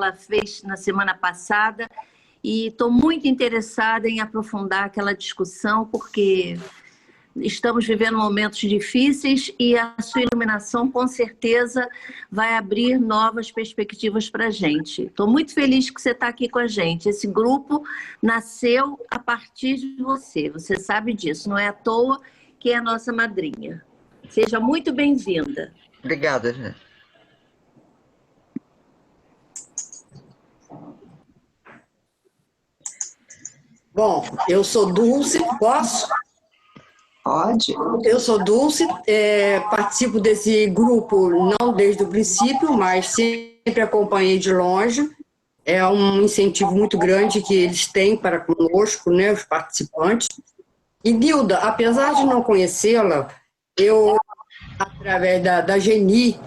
ela fez na semana passada e estou muito interessada em aprofundar aquela discussão, porque estamos vivendo momentos difíceis e a sua iluminação, com certeza, vai abrir novas perspectivas para a gente. Estou muito feliz que você está aqui com a gente. Esse grupo nasceu a partir de você. Você sabe disso. Não é à toa que é a nossa madrinha. Seja muito bem-vinda. Obrigada, gente. Bom, eu sou Dulce, posso? Pode. Eu sou Dulce, participo desse grupo não desde o princípio, mas sempre acompanhei de longe. É um incentivo muito grande que eles têm para conosco, né, os participantes. E, Nilda, apesar de não conhecê-la, eu, através da Geni,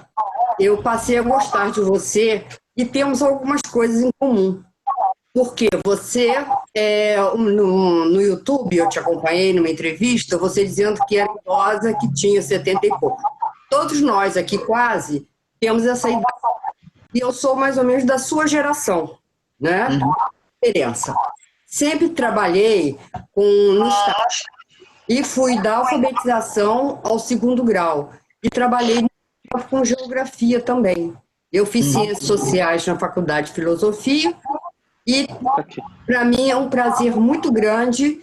eu passei a gostar de você e temos algumas coisas em comum. Porque você, no YouTube, eu te acompanhei numa entrevista, você dizendo que era idosa, que tinha 70 e pouco. Todos nós aqui, quase, temos essa idade. E eu sou mais ou menos da sua geração, né? Diferença. Sempre trabalhei no estágio e fui da alfabetização ao 2º grau. E trabalhei com geografia também. Eu fiz ciências sociais na Faculdade de Filosofia. E, para mim, é um prazer muito grande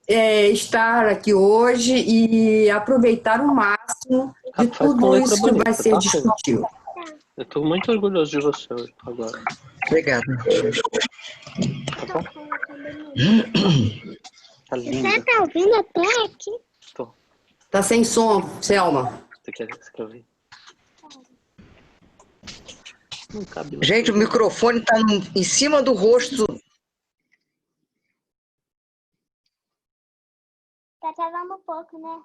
estar aqui hoje e aproveitar o máximo de tudo isso que vai ser discutido. Eu estou muito orgulhoso de você hoje, agora. Obrigada. Tá bom? Tá linda. Você tá ouvindo até aqui? Estou. Tá sem som, Selma. Você quer ouvir? Não cabe lá. Gente, o microfone está em cima do rosto. Tá travando um pouco, né?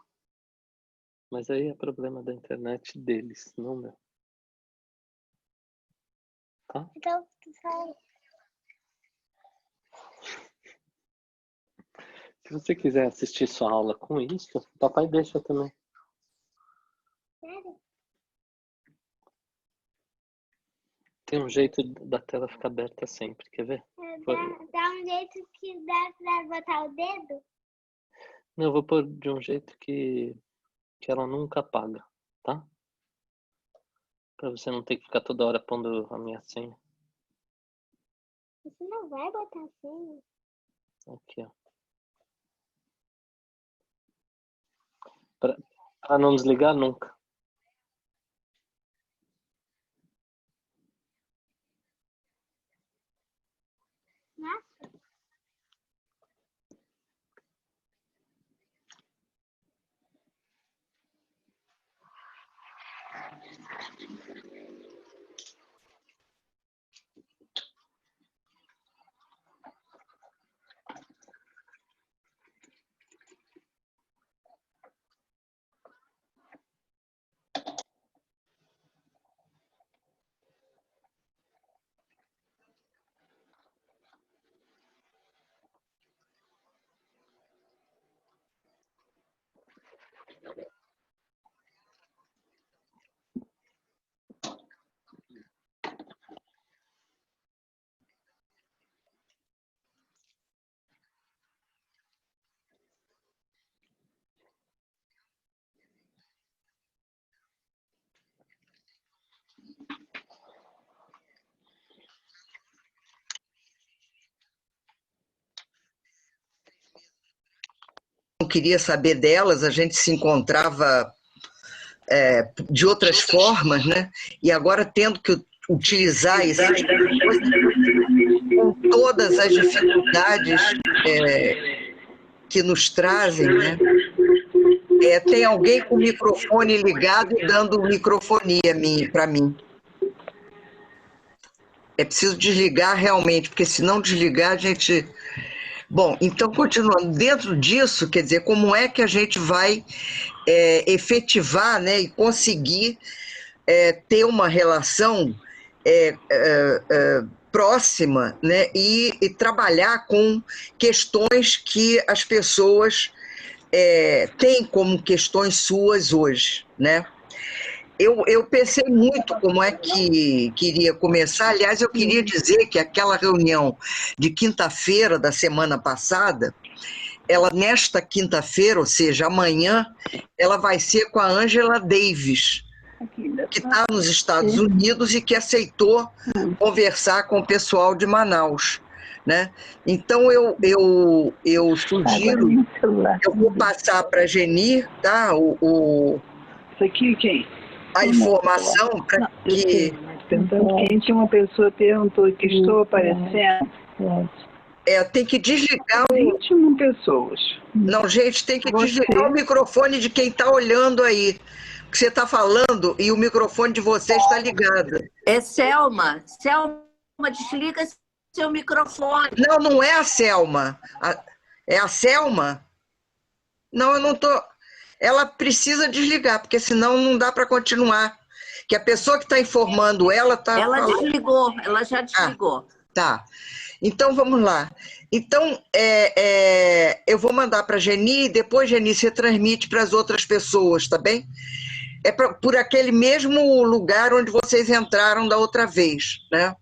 Mas aí é problema da internet deles, não meu. Tá? Então, sai. Se você quiser assistir sua aula com isso, o papai deixa também. Sério? Tem um jeito da tela ficar aberta sempre, quer ver? Dá um jeito que dá pra botar o dedo? Não, eu vou pôr de um jeito que ela nunca apaga, tá? Pra você não ter que ficar toda hora pondo a minha senha. Você não vai botar assim? Aqui, ó. Pra não desligar nunca. Nossa. Não queria saber delas, a gente se encontrava de outras formas, né? E agora tendo que utilizar esses com todas as dificuldades que nos trazem, né? Tem alguém com o microfone ligado e dando microfonia para mim. É preciso desligar realmente, porque se não desligar, a gente... Bom, então, continuando, dentro disso, quer dizer, como é que a gente vai efetivar, né, e conseguir ter uma relação próxima, né, e trabalhar com questões que as pessoas têm como questões suas hoje, né? Eu pensei muito como é que queria começar. Aliás, eu queria dizer que aquela reunião de quinta-feira da semana passada, ela nesta quinta-feira, ou seja, amanhã, ela vai ser com a Angela Davis, que está nos Estados Unidos e que aceitou conversar com o pessoal de Manaus, né? Então eu sugiro, eu vou passar para a Geni, tá? Isso aqui quem? A informação para que... Perguntando quem tinha uma pessoa perguntou que estou aparecendo. Tem que desligar 21 pessoas. Não, gente, tem que desligar o microfone de quem está olhando aí. Porque você está falando e o microfone de você está ligado. É Selma. Selma, desliga seu microfone. Não, não é a Selma. É a Selma? Não, eu não estou... Ela precisa desligar, porque senão não dá para continuar. Que a pessoa que está informando ela está... Ela desligou, ela já desligou. Tá. Então, vamos lá. Então, eu vou mandar para a Geni, e depois, Geni, você transmite para as outras pessoas, tá bem? Por aquele mesmo lugar onde vocês entraram da outra vez, né?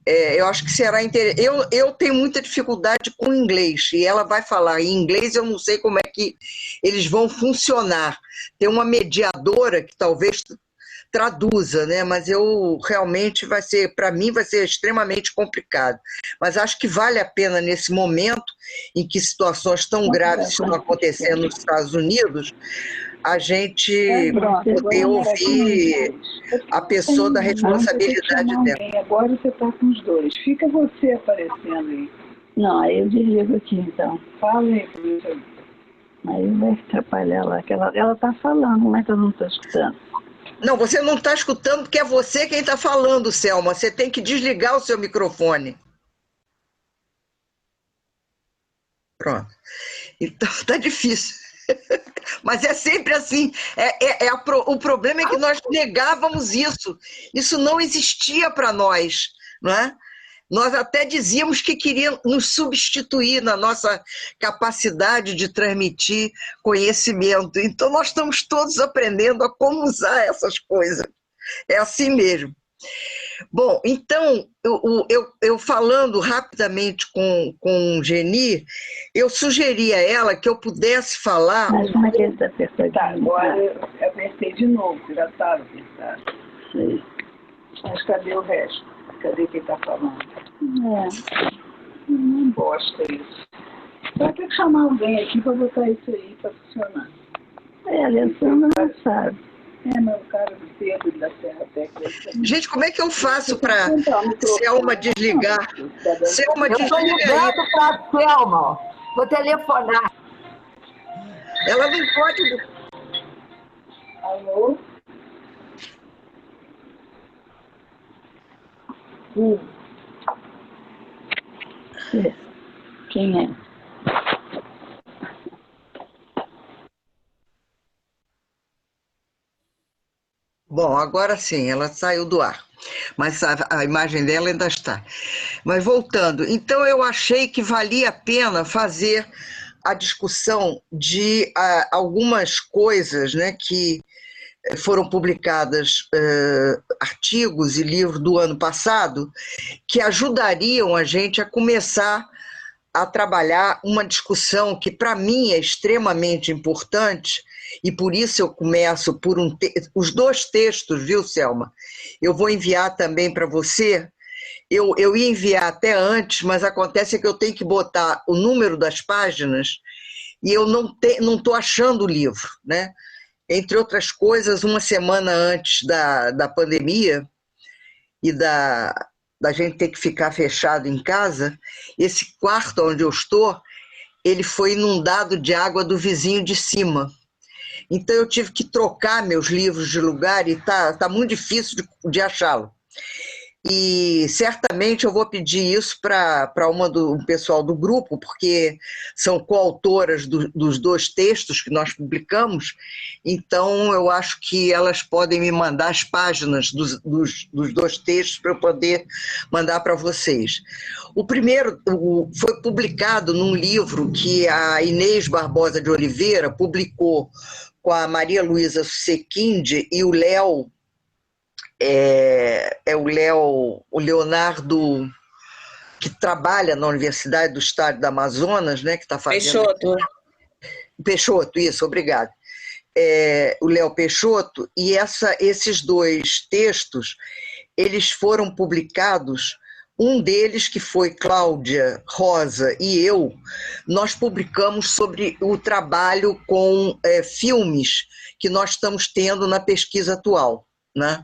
Eu acho que será interessante. Eu tenho muita dificuldade com inglês, e ela vai falar em inglês, eu não sei como é que eles vão funcionar. Tem uma mediadora que talvez traduza, né? Mas realmente para mim vai ser extremamente complicado. Mas acho que vale a pena nesse momento em que situações tão graves estão acontecendo nos Estados Unidos, a gente poder ouvir a pessoa da responsabilidade dela. Agora você está com os dois. Fica você aparecendo aí. Não, aí eu desligo aqui então. Fala aí, professor. Aí vai atrapalhar lá. Ela está falando, mas eu não estou escutando. Não, você não está escutando porque é você quem está falando, Selma. Você tem que desligar o seu microfone. Pronto. Então, está difícil. Mas é sempre assim. O problema é que nós negávamos isso. Isso não existia para nós, não é? Nós até dizíamos que queriam nos substituir na nossa capacidade de transmitir conhecimento. Então, nós estamos todos aprendendo a como usar essas coisas. É assim mesmo. Bom, então, eu falando rapidamente com Geni, eu sugeri a ela que eu pudesse falar... Mas como é que ele está apertado? Tá, agora eu apertei de novo, você já estava apertado. Sei. Mas cadê o resto? Cadê quem está falando? Não gosta isso. Vai ter que chamar alguém aqui para botar isso aí para funcionar. A Alessandra não sabe. Meu cara do Pedro da Serra Técnica. Gente, como é que eu faço para Selma desligar? Selma, eu estou ligando para a Selma. Vou telefonar. Ela não pode... Alô? Quem é? Bom, agora sim, ela saiu do ar, mas a imagem dela ainda está. Mas voltando, então eu achei que valia a pena fazer a discussão de algumas coisas, né, que foram publicadas, artigos e livros do ano passado, que ajudariam a gente a começar a trabalhar uma discussão que, para mim, é extremamente importante, e por isso eu começo por os dois textos, viu, Selma? Eu vou enviar também para você. Eu ia enviar até antes, mas acontece que eu tenho que botar o número das páginas e eu não estou achando o livro, né? Entre outras coisas, uma semana antes da pandemia e da gente ter que ficar fechado em casa, esse quarto onde eu estou, ele foi inundado de água do vizinho de cima. Então eu tive que trocar meus livros de lugar e tá muito difícil de achá-lo. E certamente eu vou pedir isso para um pessoal do grupo, porque são coautoras dos dois textos que nós publicamos, então eu acho que elas podem me mandar as páginas dos dois textos para eu poder mandar para vocês. O primeiro foi publicado num livro que a Inês Barbosa de Oliveira publicou com a Maria Luísa Susequinde e o Léo, o Leonardo, que trabalha na Universidade do Estado do Amazonas, né, que está fazendo... Peixoto, isso, obrigado. O Léo Peixoto, e esses dois textos, eles foram publicados, um deles, que foi Cláudia Rosa e eu, nós publicamos sobre o trabalho com filmes que nós estamos tendo na pesquisa atual, né?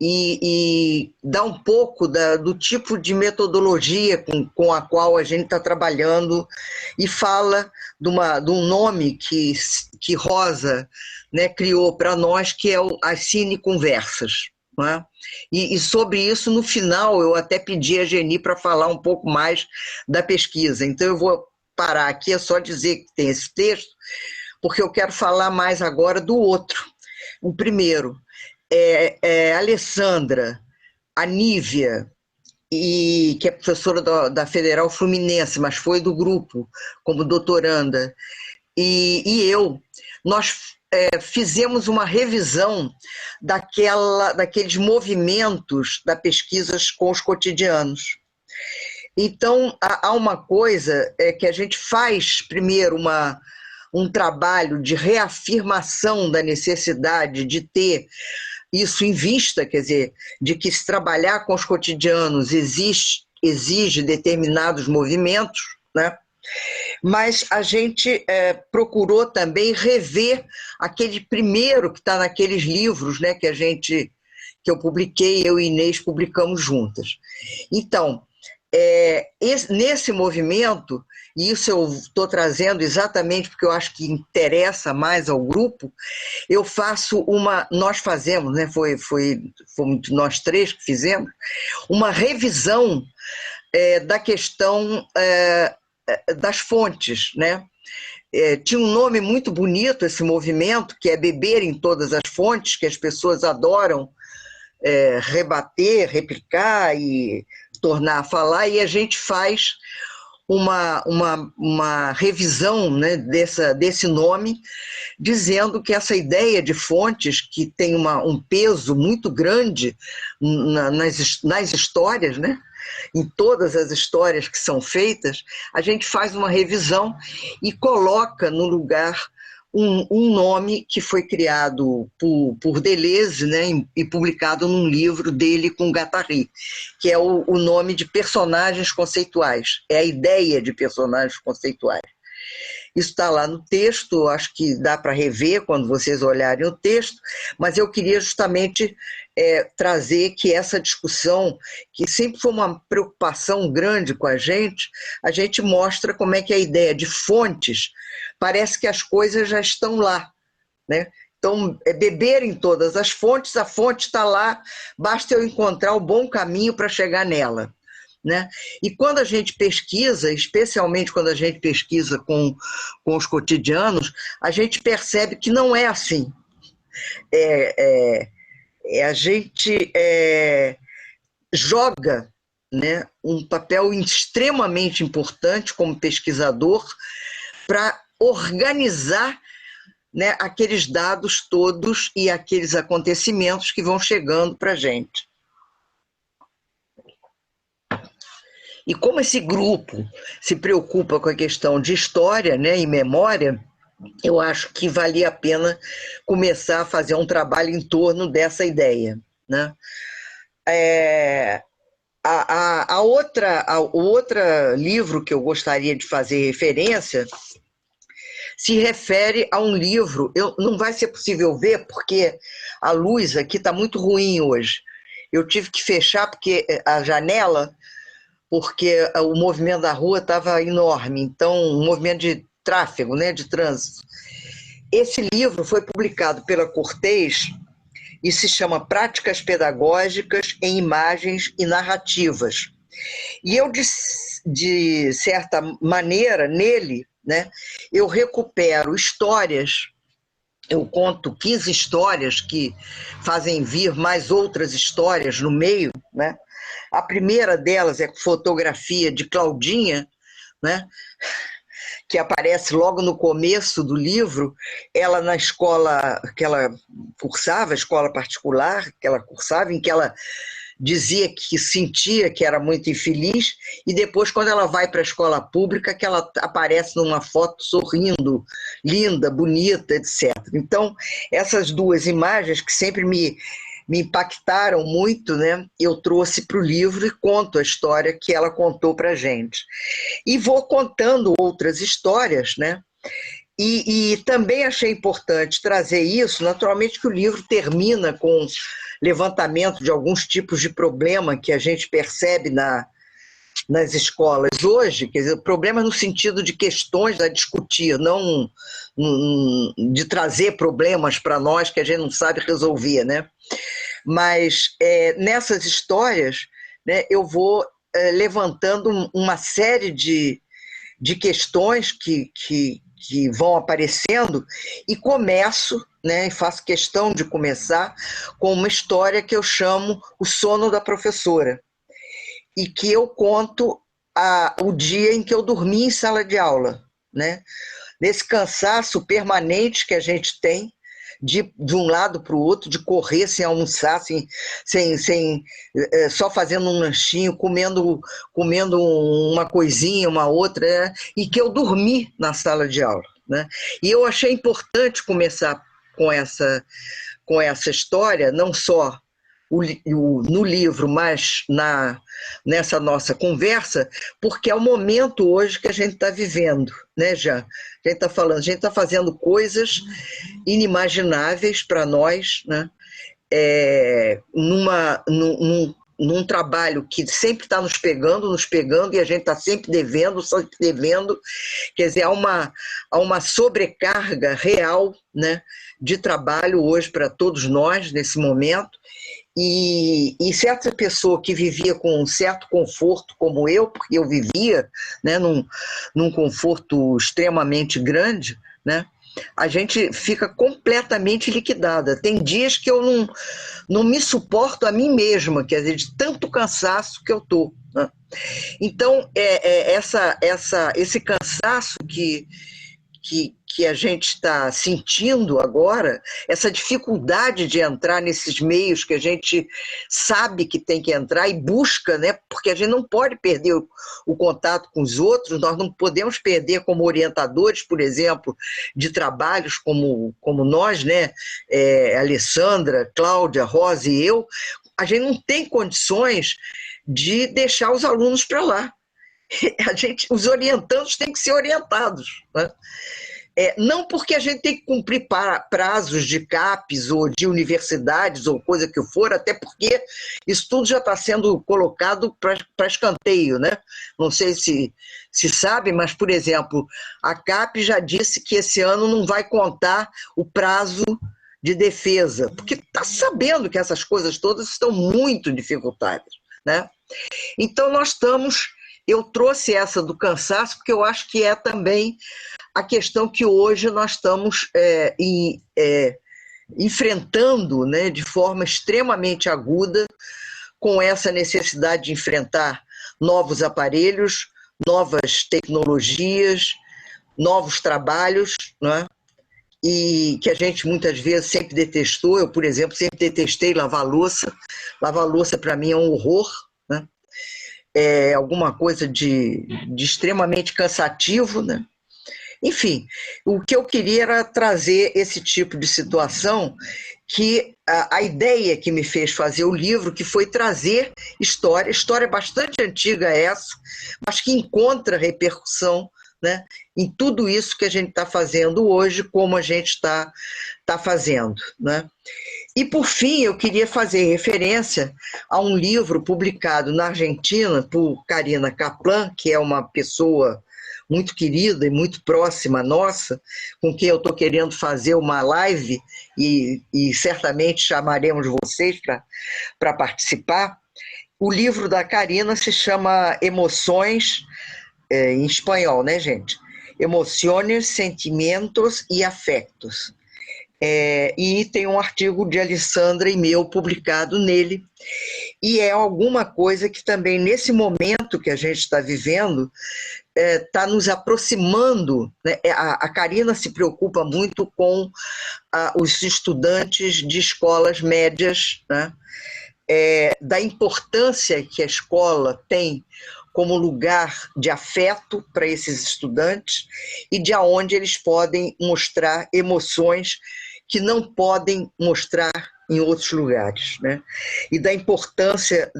E dá um pouco do tipo de metodologia com a qual a gente está trabalhando, e fala de um nome que Rosa, né, criou para nós, que é as cineconversas. Né? E sobre isso, no final, eu até pedi a Geni para falar um pouco mais da pesquisa. Então, eu vou parar aqui, é só dizer que tem esse texto, porque eu quero falar mais agora do outro. O primeiro, a Alessandra, a Nívia, que é professora da Federal Fluminense, mas foi do grupo como doutoranda, e eu, nós fizemos uma revisão daqueles movimentos da pesquisas com os cotidianos. Então, há uma coisa que a gente faz, primeiro, um trabalho de reafirmação da necessidade de ter isso em vista, quer dizer, de que se trabalhar com os cotidianos exige determinados movimentos, né? Mas a gente procurou também rever aquele primeiro que está naqueles livros, né, que eu publiquei, eu e Inês publicamos juntas. Então, nesse movimento, e isso eu estou trazendo exatamente porque eu acho que interessa mais ao grupo, nós fazemos, né, fomos nós três que fizemos, uma revisão da questão das fontes, né? Tinha um nome muito bonito esse movimento, que é Beber em Todas as Fontes, que as pessoas adoram rebater, replicar e tornar a falar, e a gente faz uma revisão, né, desse nome, dizendo que essa ideia de fontes, que tem um peso muito grande nas histórias, né, em todas as histórias que são feitas, a gente faz uma revisão e coloca no lugar um nome que foi criado por Deleuze, né, e publicado num livro dele com Guattari, que é o nome de personagens conceituais, é a ideia de personagens conceituais. Isso está lá no texto, acho que dá para rever quando vocês olharem o texto, mas eu queria justamente trazer que essa discussão, que sempre foi uma preocupação grande com a gente mostra como é que a ideia de fontes, parece que as coisas já estão lá, né? Então, beber em todas as fontes, a fonte está lá, basta eu encontrar o bom caminho para chegar nela. Né? E quando a gente pesquisa, especialmente quando a gente pesquisa com os cotidianos, a gente percebe que não é assim. A gente joga, né, um papel extremamente importante como pesquisador para organizar, né, aqueles dados todos e aqueles acontecimentos que vão chegando para a gente. E como esse grupo se preocupa com a questão de história, né, e memória, eu acho que valia a pena começar a fazer um trabalho em torno dessa ideia, né? O outro livro que eu gostaria de fazer referência se refere a um livro, não vai ser possível ver porque a luz aqui está muito ruim hoje. Eu tive que fechar porque a janela, porque o movimento da rua estava enorme, então um movimento de tráfego, né, de trânsito. Esse livro foi publicado pela Cortez e se chama Práticas Pedagógicas em Imagens e Narrativas. E eu, de certa maneira, nele, né, eu recupero histórias, eu conto 15 histórias que fazem vir mais outras histórias no meio, né? A primeira delas é fotografia de Claudinha, né? que aparece logo no começo do livro, ela na escola que ela cursava, escola particular que ela cursava, em que ela dizia que sentia que era muito infeliz, e depois, quando ela vai para a escola pública, que ela aparece numa foto sorrindo, linda, bonita, etc. Então, essas duas imagens que sempre me impactaram muito, né? Eu trouxe para o livro e conto a história que ela contou para a gente. E vou contando outras histórias, né? E também achei importante trazer isso, naturalmente que o livro termina com levantamento de alguns tipos de problema que a gente percebe nas escolas hoje, quer dizer, problemas no sentido de questões a discutir, não de trazer problemas para nós que a gente não sabe resolver, né? Mas nessas histórias, né, eu vou levantando uma série de questões que vão aparecendo e começo, né, e faço questão de começar com uma história que eu chamo O Sono da Professora, e que eu conto o dia em que eu dormi em sala de aula, né? Nesse cansaço permanente que a gente tem de um lado para o outro, de correr sem almoçar, só fazendo um lanchinho, comendo uma coisinha, uma outra, né? E que eu dormi na sala de aula, né? E eu achei importante começar com essa história, não só no livro, mas nessa nossa conversa, porque é o momento hoje que a gente está vivendo, né, Jean? A gente está falando, a gente está fazendo coisas inimagináveis para nós, né? Num trabalho que sempre está nos pegando, e a gente está sempre devendo, quer dizer, há uma sobrecarga real, né, de trabalho hoje para todos nós, nesse momento, e certa pessoa que vivia com um certo conforto, como eu, porque eu vivia, né, num conforto extremamente grande, né, a gente fica completamente liquidada. Tem dias que eu não me suporto a mim mesma, quer dizer, de tanto cansaço que eu estou, né? Então, esse cansaço que a gente está sentindo agora, essa dificuldade de entrar nesses meios que a gente sabe que tem que entrar e busca, né? Porque a gente não pode perder o contato com os outros, nós não podemos perder como orientadores, por exemplo, de trabalhos como nós, né? Alessandra, Cláudia, Rosa e eu, a gente não tem condições de deixar os alunos para lá. Os orientandos têm que ser orientados, né? Não porque a gente tem que cumprir prazos de CAPES ou de universidades ou coisa que for, até porque isso tudo já está sendo colocado para escanteio, né? Não sei se sabe, mas, por exemplo, a CAPES já disse que esse ano não vai contar o prazo de defesa, porque está sabendo que essas coisas todas estão muito dificultadas, né? Então eu trouxe essa do cansaço porque eu acho que é também a questão que hoje nós estamos enfrentando, né, de forma extremamente aguda, com essa necessidade de enfrentar novos aparelhos, novas tecnologias, novos trabalhos, né, e que a gente muitas vezes sempre detestou. Eu, por exemplo, sempre detestei lavar louça. Lavar louça para mim é um horror, né? É alguma coisa de extremamente cansativo, né? Enfim, o que eu queria era trazer esse tipo de situação, que a ideia que me fez fazer o livro, que foi trazer história bastante antiga essa, mas que encontra repercussão, né, em tudo isso que a gente está fazendo hoje, como a gente está fazendo, né? E, por fim, eu queria fazer referência a um livro publicado na Argentina por Karina Kaplan, que é uma pessoa muito querida e muito próxima nossa, com quem eu estou querendo fazer uma live e certamente chamaremos vocês para participar. O livro da Karina se chama Emoções, em espanhol, né, gente? Emociones, Sentimentos e Afectos. E tem um artigo de Alessandra e meu publicado nele, e é alguma coisa que também, nesse momento que a gente está vivendo, está nos aproximando, né? A Karina se preocupa muito com os estudantes de escolas médias, né? Da importância que a escola tem como lugar de afeto para esses estudantes e de onde eles podem mostrar emoções que não podem mostrar em outros lugares, né? E da importância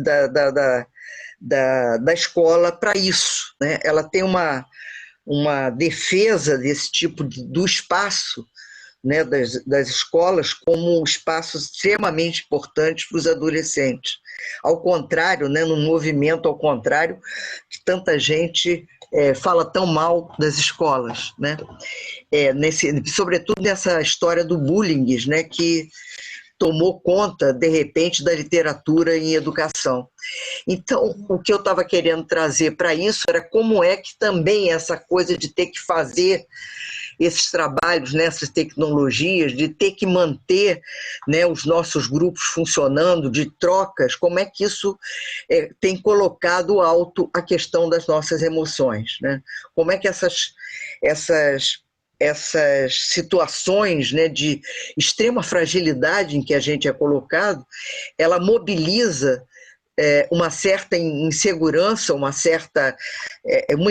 da escola para isso, né? Ela tem uma defesa desse tipo do espaço, né, das escolas como espaços extremamente importantes para os adolescentes. Ao contrário, né, no movimento ao contrário, que tanta gente fala tão mal das escolas, né? Sobretudo nessa história do bullying, né, que tomou conta, de repente, da literatura em educação. Então, o que eu estava querendo trazer para isso era como é que também essa coisa de ter que fazer esses trabalhos nessas tecnologias, de ter que manter, né, os nossos grupos funcionando, de trocas, como é que isso tem colocado alto a questão das nossas emoções, né? Como é que essas situações, né, de extrema fragilidade em que a gente é colocado, ela mobiliza uma certa insegurança, uma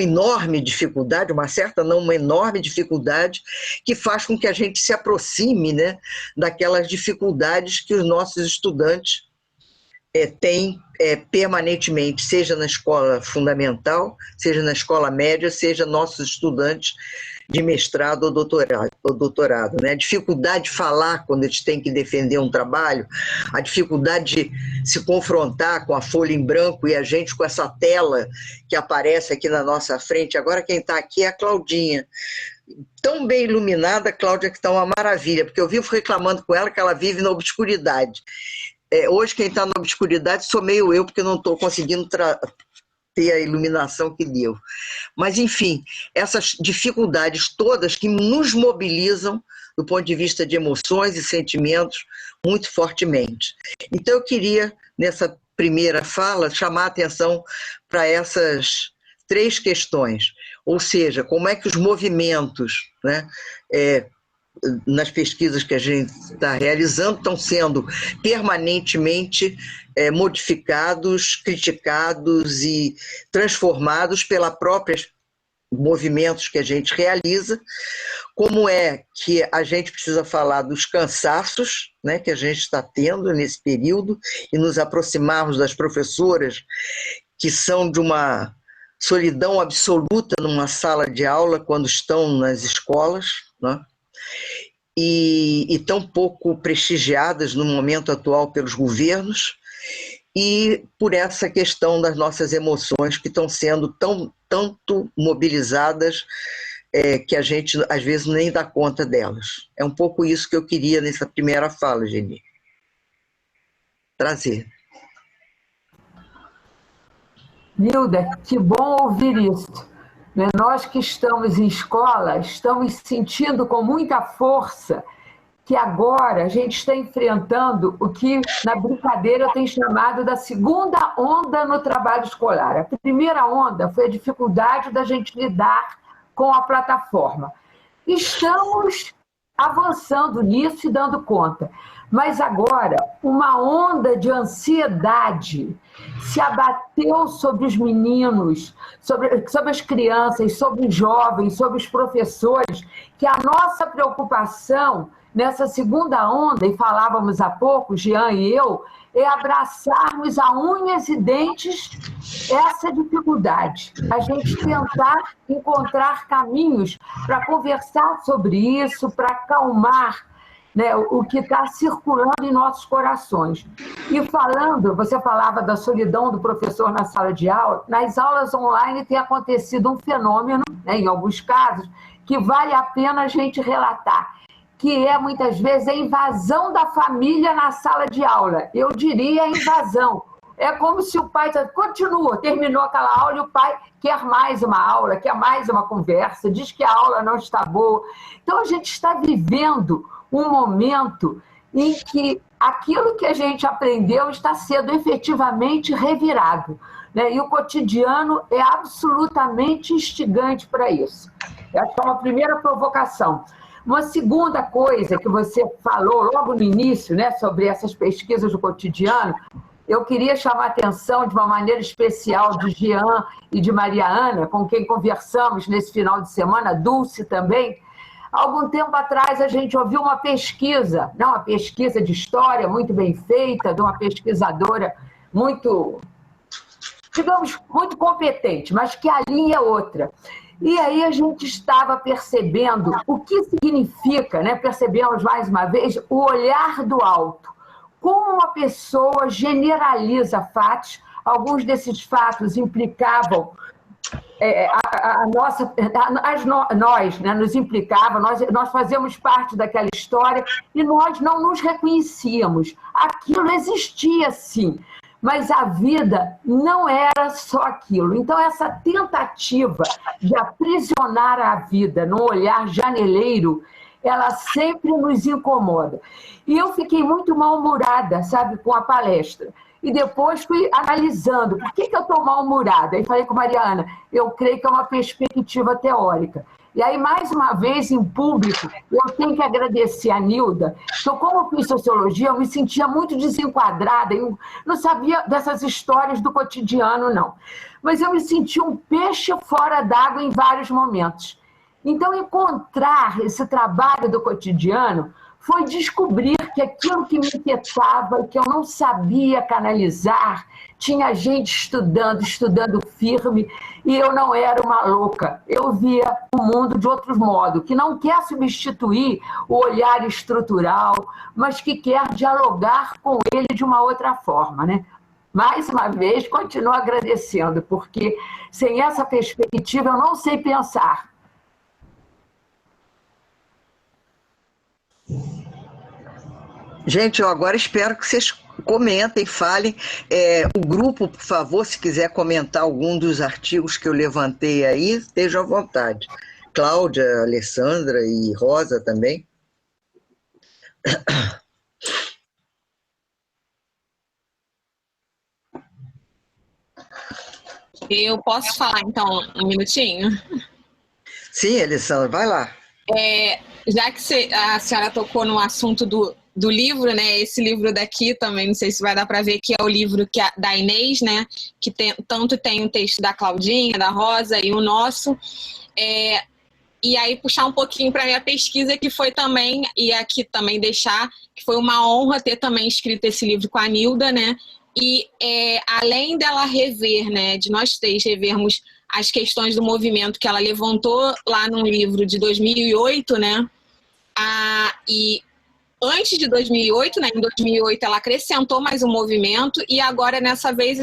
enorme dificuldade, uma enorme dificuldade que faz com que a gente se aproxime, né, daquelas dificuldades que os nossos estudantes têm permanentemente, seja na escola fundamental, seja na escola média, seja nossos estudantes de mestrado ou doutorado, né? A dificuldade de falar quando eles têm que defender um trabalho, a dificuldade de se confrontar com a folha em branco e a gente com essa tela que aparece aqui na nossa frente. Agora quem está aqui é a Claudinha. Tão bem iluminada, a Cláudia, que está uma maravilha, porque eu vivo reclamando com ela que ela vive na obscuridade. Hoje quem está na obscuridade sou meio eu, porque não estou conseguindo ter a iluminação que deu. Mas, enfim, essas dificuldades todas que nos mobilizam do ponto de vista de emoções e sentimentos muito fortemente. Então, eu queria, nessa primeira fala, chamar a atenção para essas 3 questões. Ou seja, como é que os movimentos, né, nas pesquisas que a gente está realizando, estão sendo permanentemente modificados, criticados e transformados pelos próprios movimentos que a gente realiza, como é que a gente precisa falar dos cansaços, né, que a gente está tendo nesse período e nos aproximarmos das professoras que são de uma solidão absoluta numa sala de aula quando estão nas escolas, né? E tão pouco prestigiadas no momento atual pelos governos, e por essa questão das nossas emoções que estão sendo tanto mobilizadas que a gente às vezes nem dá conta delas. É um pouco isso que eu queria nessa primeira fala, Geni, trazer. Nilda, que bom ouvir isso. Nós que estamos em escola, estamos sentindo com muita força que agora a gente está enfrentando o que na brincadeira eu tenho chamado da segunda onda no trabalho escolar. A primeira onda foi a dificuldade da gente lidar com a plataforma. Estamos avançando nisso e dando conta. Mas agora, uma onda de ansiedade se abateu sobre os meninos, sobre as crianças, sobre os jovens, sobre os professores, que a nossa preocupação nessa segunda onda, e falávamos há pouco, Jean e eu, é abraçarmos a unhas e dentes essa dificuldade. A gente tentar encontrar caminhos para conversar sobre isso, para acalmar, né, o que está circulando em nossos corações. E falando, você falava da solidão do professor na sala de aula, nas aulas online tem acontecido um fenômeno, né, em alguns casos, que vale a pena a gente relatar, que é, muitas vezes, a invasão da família na sala de aula. Eu diria invasão. É como se o pai continua, terminou aquela aula e o pai quer mais uma aula, quer mais uma conversa, diz que a aula não está boa. Então, a gente está vivendo um momento em que aquilo que a gente aprendeu está sendo efetivamente revirado. né? E o cotidiano é absolutamente instigante para isso. Essa é uma primeira provocação. Uma segunda coisa que você falou logo no início, né, sobre essas pesquisas do cotidiano, eu queria chamar a atenção de uma maneira especial de Jean e de Maria Ana, com quem conversamos nesse final de semana, Dulce também. Algum tempo atrás a gente ouviu uma pesquisa, não, uma pesquisa de história muito bem feita, de uma pesquisadora muito, digamos, muito competente, mas que a linha é outra. E aí a gente estava percebendo o que significa, né? Percebemos mais uma vez, o olhar do alto. Como uma pessoa generaliza fatos, alguns desses fatos implicavam nós, né, nos implicava, nós fazíamos parte daquela história e nós não nos reconhecíamos. Aquilo existia, sim, mas a vida não era só aquilo. Então, essa tentativa de aprisionar a vida num olhar janeleiro, ela sempre nos incomoda. E eu fiquei muito mal-humorada, sabe, com a palestra. E depois fui analisando por que eu estou mal-humorada. Aí falei com a Mariana, eu creio que é uma perspectiva teórica. E aí, mais uma vez, em público, eu tenho que agradecer a Nilda, que eu, como eu fiz sociologia, eu me sentia muito desenquadrada, eu não sabia dessas histórias do cotidiano, não. Mas eu me sentia um peixe fora d'água em vários momentos. Então, encontrar esse trabalho do cotidiano foi descobrir que aquilo que me inquietava, que eu não sabia canalizar, tinha gente estudando firme, e eu não era uma louca. Eu via o mundo de outro modo, que não quer substituir o olhar estrutural, mas que quer dialogar com ele de uma outra forma, né? Mais uma vez, continuo agradecendo, porque sem essa perspectiva eu não sei pensar. Gente, eu agora espero que vocês comentem, falem. O grupo, por favor, se quiser comentar algum dos artigos que eu levantei aí, estejam à vontade. Cláudia, Alessandra e Rosa também. Eu posso falar, então, um minutinho? Sim, Alessandra, vai lá. Já que a senhora tocou no assunto do livro, né? Esse livro daqui também, não sei se vai dar para ver, que é o livro da Inês, né? Que tanto tem um texto da Claudinha, da Rosa e o nosso. E aí puxar um pouquinho para a minha pesquisa, que foi também, e aqui também deixar, que foi uma honra ter também escrito esse livro com a Nilda, né? E além dela rever, né? De nós três revermos as questões do movimento que ela levantou lá num livro de 2008, né? E antes de 2008, né? Em 2008 ela acrescentou mais um movimento e agora nessa vez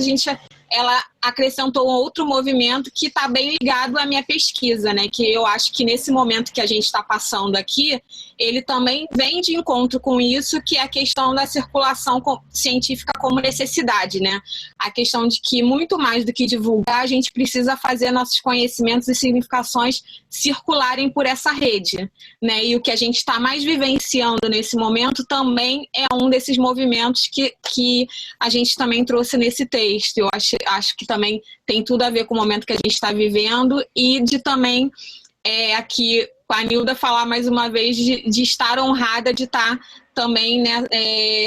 ela acrescentou um outro movimento que está bem ligado à minha pesquisa, né? Que eu acho que nesse momento que a gente está passando aqui, ele também vem de encontro com isso, que é a questão da circulação científica como necessidade, né? A questão de que, muito mais do que divulgar, a gente precisa fazer nossos conhecimentos e significações circularem por essa rede, né? E o que a gente está mais vivenciando nesse momento também é um desses movimentos que a gente também trouxe nesse texto. Eu acho que também tem tudo a ver com o momento que a gente está vivendo e de também aqui com a Nilda falar mais uma vez de estar honrada de estar também, né,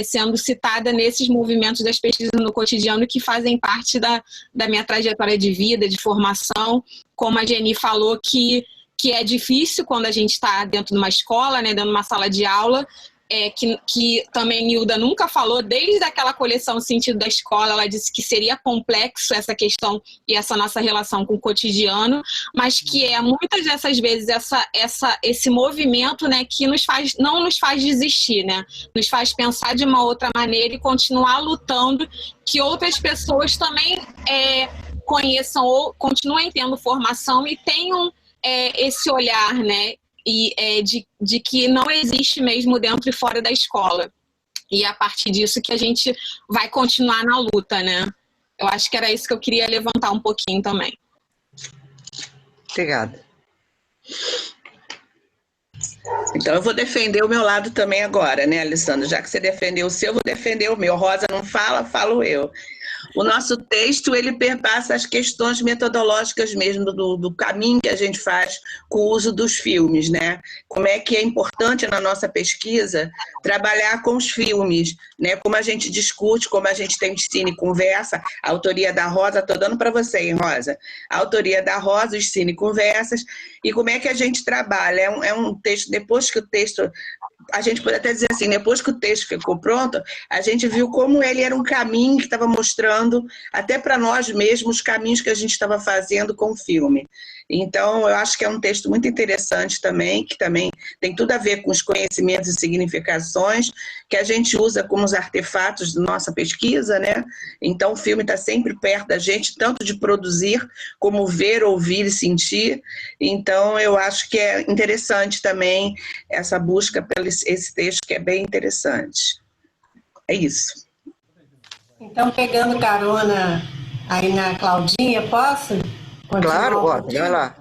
sendo citada nesses movimentos das pesquisas no cotidiano que fazem parte da minha trajetória de vida, de formação, como a Geni falou, que é difícil quando a gente está dentro de uma escola, né, dentro de uma sala de aula, que também Nilda nunca falou, desde aquela coleção Sentido da Escola, ela disse que seria complexo essa questão e essa nossa relação com o cotidiano, mas que muitas dessas vezes esse movimento, né, que não nos faz desistir, né, nos faz pensar de uma outra maneira e continuar lutando, que outras pessoas também conheçam ou continuem tendo formação e tenham esse olhar, né, e de que não existe mesmo dentro e fora da escola. E a partir disso que a gente vai continuar na luta, né? Eu acho que era isso que eu queria levantar um pouquinho também. Obrigada. Então eu vou defender o meu lado também agora, né, Alessandra? Já que você defendeu o seu, eu vou defender o meu. Rosa não fala, falo eu. O nosso texto, ele perpassa as questões metodológicas mesmo do caminho que a gente faz com o uso dos filmes, né? Como é que é importante na nossa pesquisa trabalhar com os filmes, né? Como a gente discute, como a gente tem Cine Conversa, a autoria da Rosa, estou dando para você, hein, Rosa? A autoria da Rosa, os Cine Conversas, e como é que a gente trabalha. É um texto, depois que o texto... A gente pode até dizer assim, depois que o texto ficou pronto, a gente viu como ele era um caminho que estava mostrando, até para nós mesmos, os caminhos que a gente estava fazendo com o filme. Então, eu acho que é um texto muito interessante também, que também tem tudo a ver com os conhecimentos e significações que a gente usa como os artefatos da nossa pesquisa, né? Então, o filme está sempre perto da gente, tanto de produzir, como ver, ouvir e sentir. Então, eu acho que é interessante também essa busca pelo esse texto, que é bem interessante. É isso. Então, pegando carona aí na Claudinha, posso? Claro, vai lá.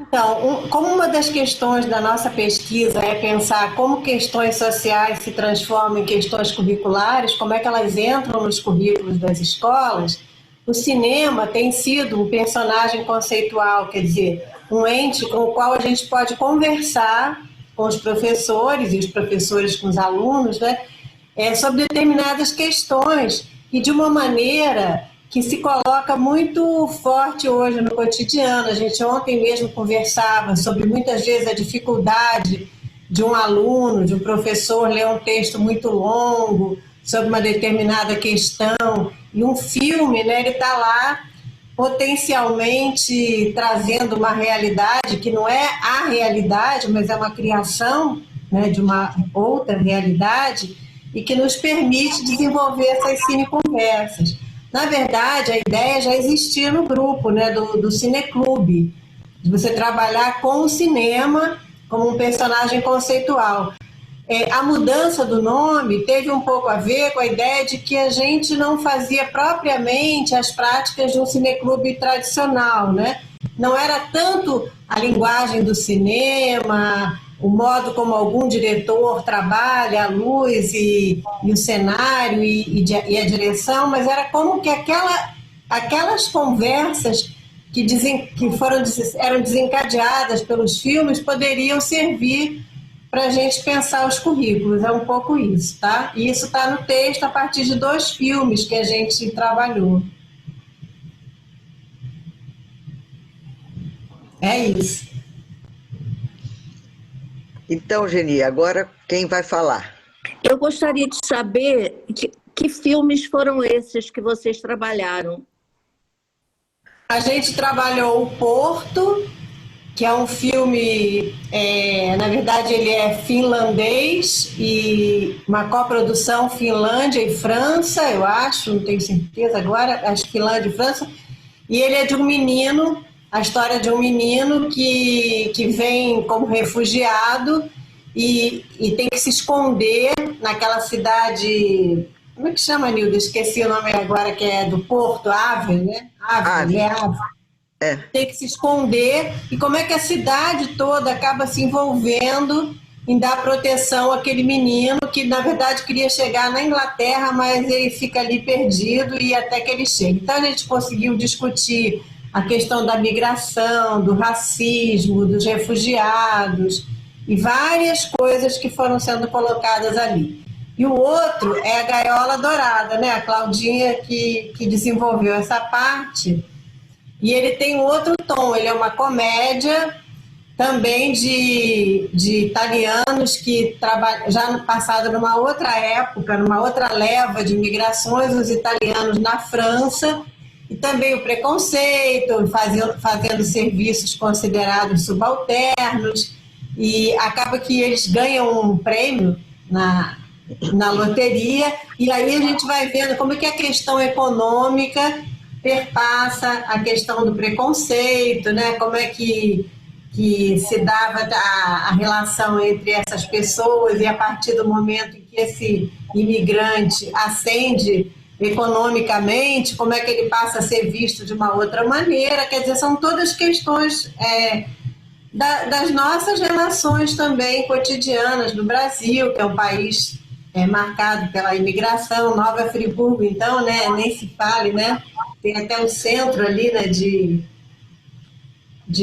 Então, como uma das questões da nossa pesquisa é pensar como questões sociais se transformam em questões curriculares, como é que elas entram nos currículos das escolas, o cinema tem sido um personagem conceitual, quer dizer, um ente com o qual a gente pode conversar com os professores e os professores com os alunos, né, sobre determinadas questões e de uma maneira que se coloca muito forte hoje no cotidiano. A gente ontem mesmo conversava sobre muitas vezes a dificuldade de um aluno, de um professor ler um texto muito longo sobre uma determinada questão, e um filme, né, ele está lá potencialmente trazendo uma realidade que não é a realidade, mas é uma criação, né, de uma outra realidade, e que nos permite desenvolver essas cineconversas. Na verdade, a ideia já existia no grupo, né, do Cineclube, de você trabalhar com o cinema como um personagem conceitual. A mudança do nome teve um pouco a ver com a ideia de que a gente não fazia propriamente as práticas de um cineclube tradicional, né? Não era tanto a linguagem do cinema, o modo como algum diretor trabalha a luz e o cenário e a direção, mas era como que aquelas conversas que eram desencadeadas pelos filmes poderiam servir para a gente pensar os currículos. É um pouco isso, tá? E isso está no texto a partir de 2 filmes que a gente trabalhou. É isso. Então, Geni, agora quem vai falar? Eu gostaria de saber que filmes foram esses que vocês trabalharam. A gente trabalhou O Porto, que é um filme, na verdade ele é finlandês e uma coprodução Finlândia e França, eu acho, não tenho certeza agora, acho que Finlândia e França, e ele é de um menino, a história de um menino que vem como refugiado e tem que se esconder naquela cidade, como é que chama, Nilda? Esqueci o nome agora, que é do Porto, Ave, né? Ave. Tem que se esconder, e como é que a cidade toda acaba se envolvendo em dar proteção àquele menino que, na verdade, queria chegar na Inglaterra, mas ele fica ali perdido e até que ele chega. Então, a gente conseguiu discutir a questão da migração, do racismo, dos refugiados e várias coisas que foram sendo colocadas ali. E o outro é a Gaiola Dourada, né? A Claudinha que desenvolveu essa parte. E ele tem um outro tom, ele é uma comédia também de italianos que trabalham já no passado, numa outra época, numa outra leva de migrações, os italianos na França, e também o preconceito, fazendo serviços considerados subalternos, e acaba que eles ganham um prêmio na loteria, e aí a gente vai vendo como é que a questão econômica perpassa a questão do preconceito, né? Como é que se dava a relação entre essas pessoas, e a partir do momento em que esse imigrante ascende economicamente, como é que ele passa a ser visto de uma outra maneira. Quer dizer, são todas questões das nossas relações também cotidianas do Brasil, que é um país é marcado pela imigração. Nova Friburgo, então, né, nem se fale, né? Tem até um centro ali, né, de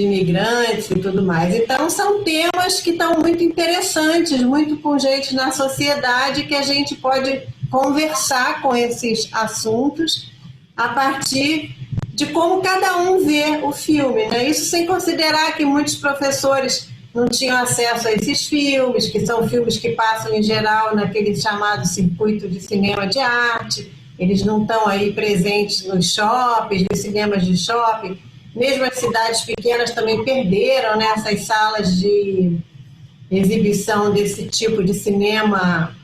imigrantes e tudo mais. Então, são temas que estão muito interessantes, muito pungentes na sociedade, que a gente pode conversar com esses assuntos a partir de como cada um vê o filme, né? Isso sem considerar que muitos professores não tinham acesso a esses filmes, que são filmes que passam, em geral, naquele chamado circuito de cinema de arte. Eles não estão aí presentes nos shoppings, nos cinemas de shopping. Mesmo as cidades pequenas também perderam, né, essas salas de exibição desse tipo de cinema,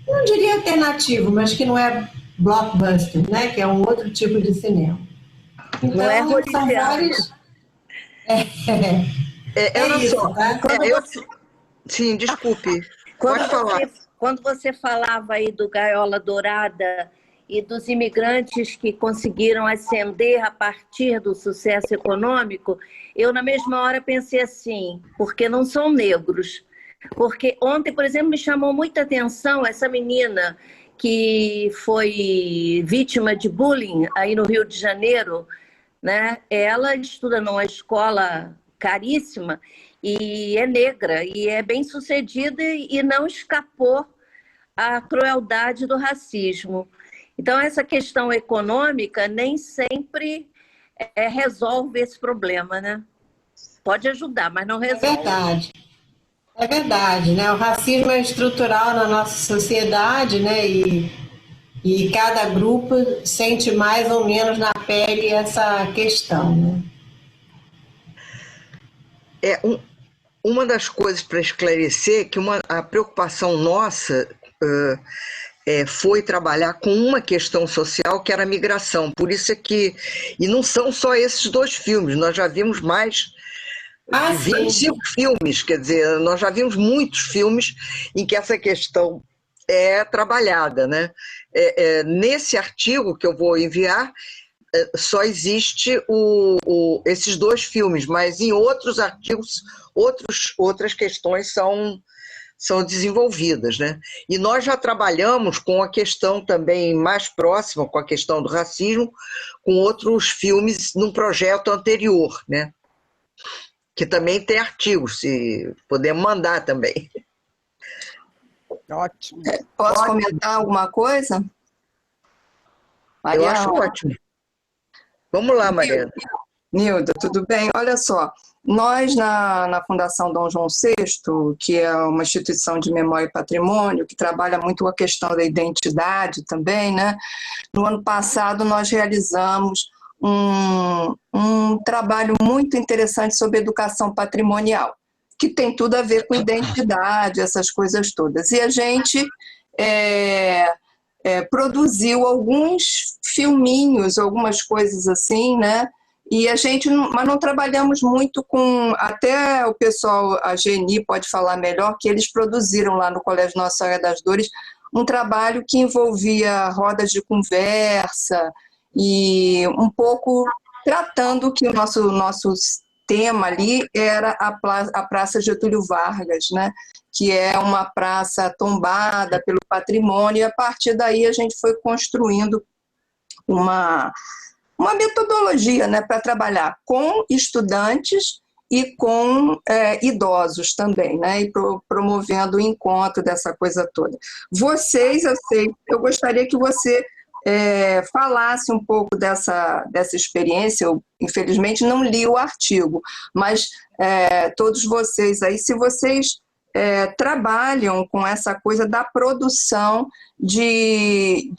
não diria alternativo, mas que não é blockbuster, né, que é um outro tipo de cinema. Então, não é são vários... isso, só, tá? Sim, desculpe. Pode falar. Quando você falava aí do Gaiola Dourada e dos imigrantes que conseguiram ascender a partir do sucesso econômico, eu na mesma hora pensei assim, porque não são negros. Porque ontem, por exemplo, me chamou muita atenção essa menina que foi vítima de bullying aí no Rio de Janeiro, né? Ela estuda numa escola caríssima e é negra e é bem-sucedida e não escapou à crueldade do racismo. Então, essa questão econômica nem sempre resolve esse problema, né? Pode ajudar, mas não resolve. É verdade, né? O racismo é estrutural na nossa sociedade, né? E cada grupo sente mais ou menos na pele essa questão, né? Uma das coisas para esclarecer é que a preocupação nossa foi trabalhar com uma questão social que era a migração. Por isso é que... E não são só esses 2 filmes, nós já vimos mais de 25 filmes, quer dizer, nós já vimos muitos filmes em que essa questão é trabalhada, né? Nesse artigo que eu vou enviar, só existe esses 2 filmes, mas em outros artigos, outras questões são desenvolvidas, né? E nós já trabalhamos com a questão também mais próxima, com a questão do racismo, com outros filmes num projeto anterior, né? Que também tem artigos, se podemos mandar também. Ótimo. Posso comentar alguma coisa? Eu acho ótimo. Vamos lá, Mariana. Nilda, tudo bem? Olha só, nós na Fundação Dom João VI, que é uma instituição de memória e patrimônio, que trabalha muito a questão da identidade também, né? No ano passado nós realizamos um trabalho muito interessante sobre educação patrimonial, que tem tudo a ver com identidade, essas coisas todas. E a gente produziu alguns filminhos, algumas coisas assim, né? E mas não trabalhamos muito com, até o pessoal, a Geni pode falar melhor, que eles produziram lá no Colégio Nossa Senhora das Dores um trabalho que envolvia rodas de conversa e um pouco tratando que o nosso tema ali era a Praça Getúlio Vargas, né? Que é uma praça tombada pelo patrimônio, e a partir daí a gente foi construindo uma metodologia, né, para trabalhar com estudantes e com idosos também, né, e promovendo o encontro dessa coisa toda. Eu gostaria que você falasse um pouco dessa experiência. Eu, infelizmente, não li o artigo, mas todos vocês aí, se vocês trabalham com essa coisa da produção de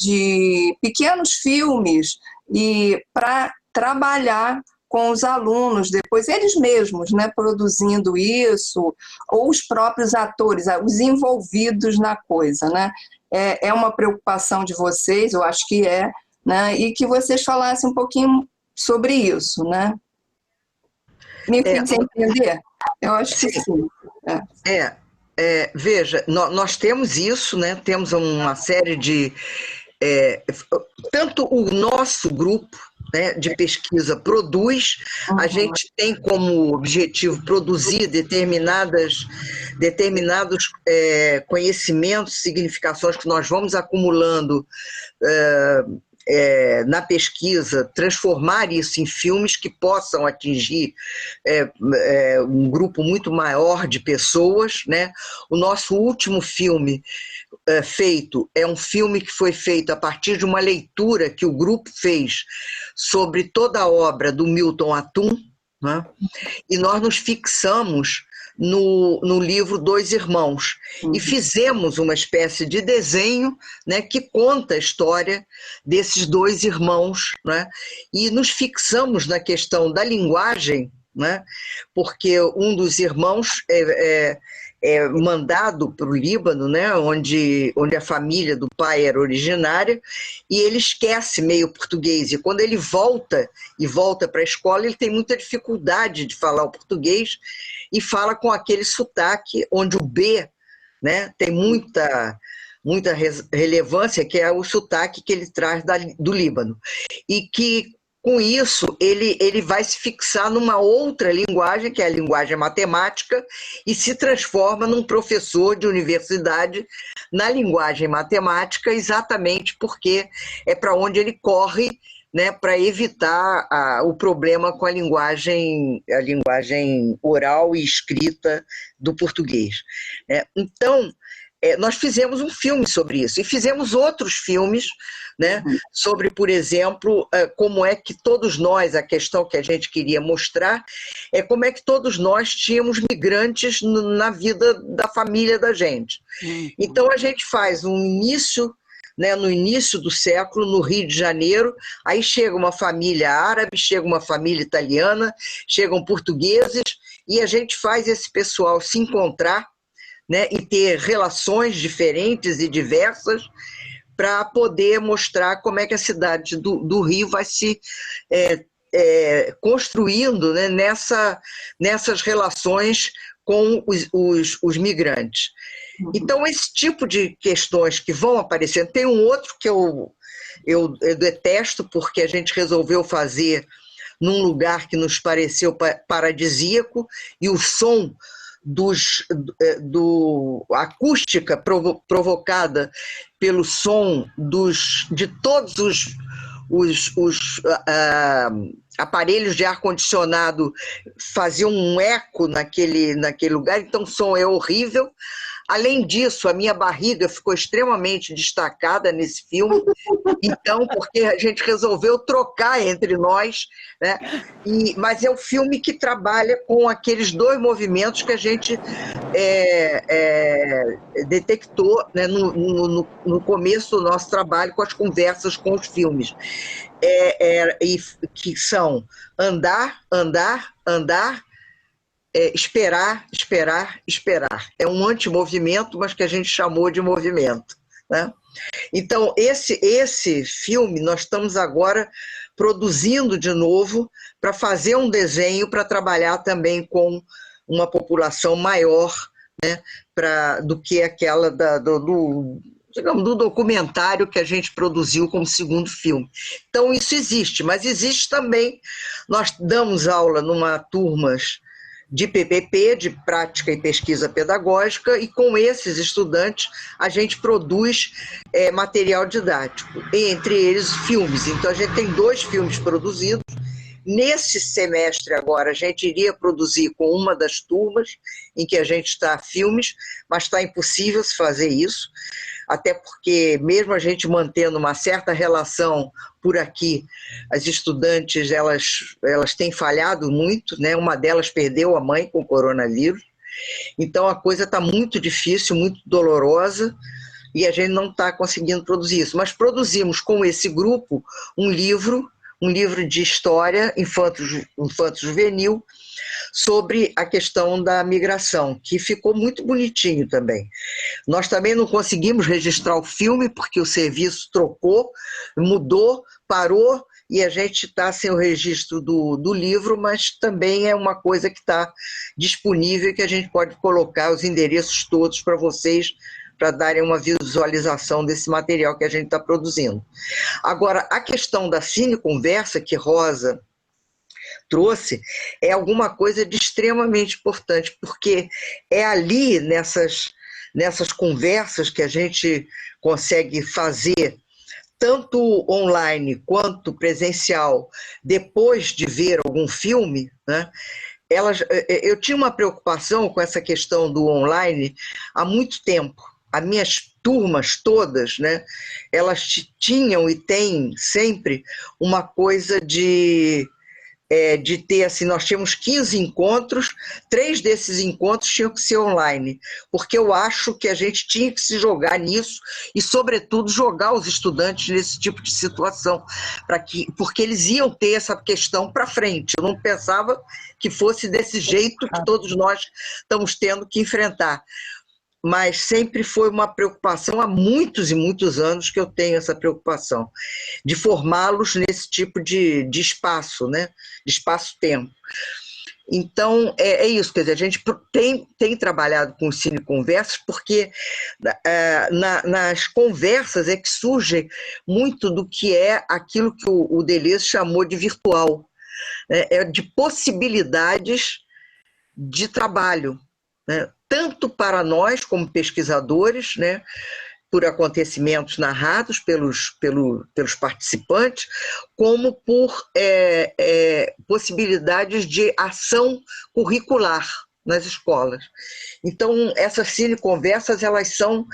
pequenos filmes e para trabalhar com os alunos, depois eles mesmos, né, produzindo isso, ou os próprios atores, os envolvidos na coisa, né? É uma preocupação de vocês, eu acho que né? E que vocês falassem um pouquinho sobre isso, né? Me fiz entender? Eu acho que sim. Veja, nós temos isso, né? Temos uma série de... tanto o nosso grupo, né, de pesquisa produz, a gente tem como objetivo produzir determinados conhecimentos, significações que nós vamos acumulando na pesquisa, transformar isso em filmes que possam atingir um grupo muito maior de pessoas, né? O nosso último filme feito é um filme que foi feito a partir de uma leitura que o grupo fez sobre toda a obra do Milton Atum, né? E nós nos fixamos no livro Dois Irmãos, e fizemos uma espécie de desenho, né, que conta a história desses dois irmãos, né, e nos fixamos na questão da linguagem, né, porque um dos irmãos é mandado para o Líbano, né, onde a família do pai era originária, e ele esquece meio português, e quando ele volta para a escola, ele tem muita dificuldade de falar o português, e fala com aquele sotaque, onde o B, né, tem muita relevância, que é o sotaque que ele traz do Líbano. E que, com isso, ele vai se fixar numa outra linguagem, que é a linguagem matemática, e se transforma num professor de universidade na linguagem matemática, exatamente porque é para onde ele corre, né, para evitar o problema com a linguagem oral e escrita do português. Então, nós fizemos um filme sobre isso, e fizemos outros filmes, né, sobre, por exemplo, como é que todos nós, a questão que a gente queria mostrar, é como é que todos nós tínhamos migrantes na vida da família da gente. Então, a gente faz um início, né, no início do século, no Rio de Janeiro, aí chega uma família árabe, chega uma família italiana, chegam portugueses, e a gente faz esse pessoal se encontrar, né, e ter relações diferentes e diversas para poder mostrar como é que a cidade do Rio vai se construindo, né, nessas relações com os migrantes. Então, esse tipo de questões que vão aparecendo, tem um outro que eu detesto, porque a gente resolveu fazer num lugar que nos pareceu paradisíaco, e o som a acústica provocada pelo som de todos os aparelhos de ar-condicionado faziam um eco naquele lugar, então o som é horrível. Além disso, a minha barriga ficou extremamente destacada nesse filme, então, porque a gente resolveu trocar entre nós, né? Mas é um filme que trabalha com aqueles dois movimentos que a gente detectou, né, no começo do nosso trabalho com as conversas com os filmes, que são andar, andar, andar, esperar, esperar, esperar. É um antimovimento, mas que a gente chamou de movimento, né? Então, esse filme nós estamos agora produzindo de novo para fazer um desenho para trabalhar também com uma população maior, né, do que aquela do documentário que a gente produziu como segundo filme. Então, isso existe, mas existe também, nós damos aula numa turmas de PPP, de prática e pesquisa pedagógica, e com esses estudantes a gente produz material didático, entre eles filmes. Então a gente tem 2 filmes produzidos. Nesse semestre agora a gente iria produzir com uma das turmas em que a gente está filmes, mas está impossível se fazer isso, até porque mesmo a gente mantendo uma certa relação por aqui, as estudantes elas têm falhado muito, né? Uma delas perdeu a mãe com o coronavírus, então a coisa está muito difícil, muito dolorosa, e a gente não está conseguindo produzir isso. Mas produzimos com esse grupo um livro de história infanto-juvenil sobre a questão da migração, que ficou muito bonitinho também. Nós também não conseguimos registrar o filme, porque o serviço trocou, mudou, parou, e a gente está sem o registro do livro, mas também é uma coisa que está disponível e que a gente pode colocar os endereços todos para vocês para darem uma visualização desse material que a gente está produzindo. Agora, a questão da cineconversa que Rosa trouxe é alguma coisa de extremamente importante, porque é ali, nessas conversas que a gente consegue fazer, tanto online quanto presencial, depois de ver algum filme, né? Eu tinha uma preocupação com essa questão do online há muito tempo. As minhas turmas todas, né, elas tinham e têm sempre uma coisa de ter, assim, nós tínhamos 15 encontros, 3 desses encontros tinham que ser online, porque eu acho que a gente tinha que se jogar nisso e, sobretudo, jogar os estudantes nesse tipo de situação, porque eles iam ter essa questão para frente. Eu não pensava que fosse desse jeito que todos nós estamos tendo que enfrentar. Mas sempre foi uma preocupação, há muitos e muitos anos que eu tenho essa preocupação, de formá-los nesse tipo de espaço, né? De espaço-tempo. Então, é isso, quer dizer, a gente tem trabalhado com o cineconversas, porque nas conversas é que surge muito do que é aquilo que o Deleuze chamou de virtual, né? De possibilidades de trabalho, né? Tanto para nós, como pesquisadores, né, por acontecimentos narrados pelos participantes, como por possibilidades de ação curricular nas escolas. Então, essas cineconversas, elas são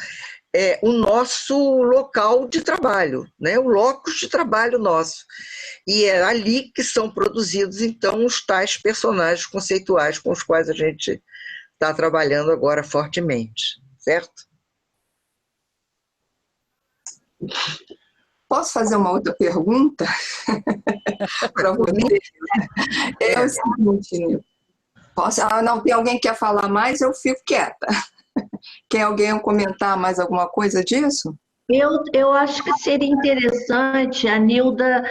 o nosso local de trabalho, né, o locus de trabalho nosso. E é ali que são produzidos, então, os tais personagens conceituais com os quais a gente está trabalhando agora fortemente, certo? Posso fazer uma outra pergunta? Para você? É o seguinte, posso? Não, tem alguém que quer falar mais? Eu fico quieta. Quer alguém comentar mais alguma coisa disso? Eu acho que seria interessante a Nilda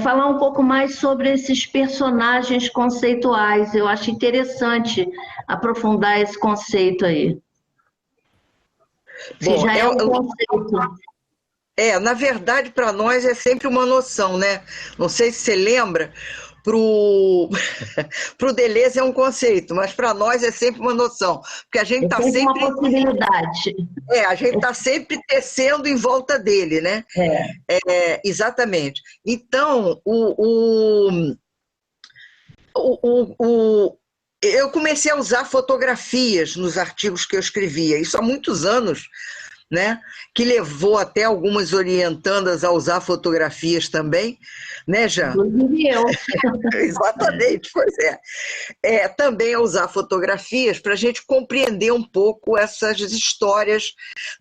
falar um pouco mais sobre esses personagens conceituais. Eu acho interessante aprofundar esse conceito aí. Se já é um conceito. Na verdade, para nós é sempre uma noção, né? Não sei se você lembra, pro Deleuze é um conceito, mas para nós é sempre uma noção, porque a gente está sempre uma possibilidade. A gente está sempre tecendo em volta dele, né? Exatamente. Então, eu comecei a usar fotografias nos artigos que eu escrevia, isso há muitos anos, né? Que levou até algumas orientandas a usar fotografias também, né, Jean? Inclusive eu. Exatamente, pois é. Também a usar fotografias para a gente compreender um pouco essas histórias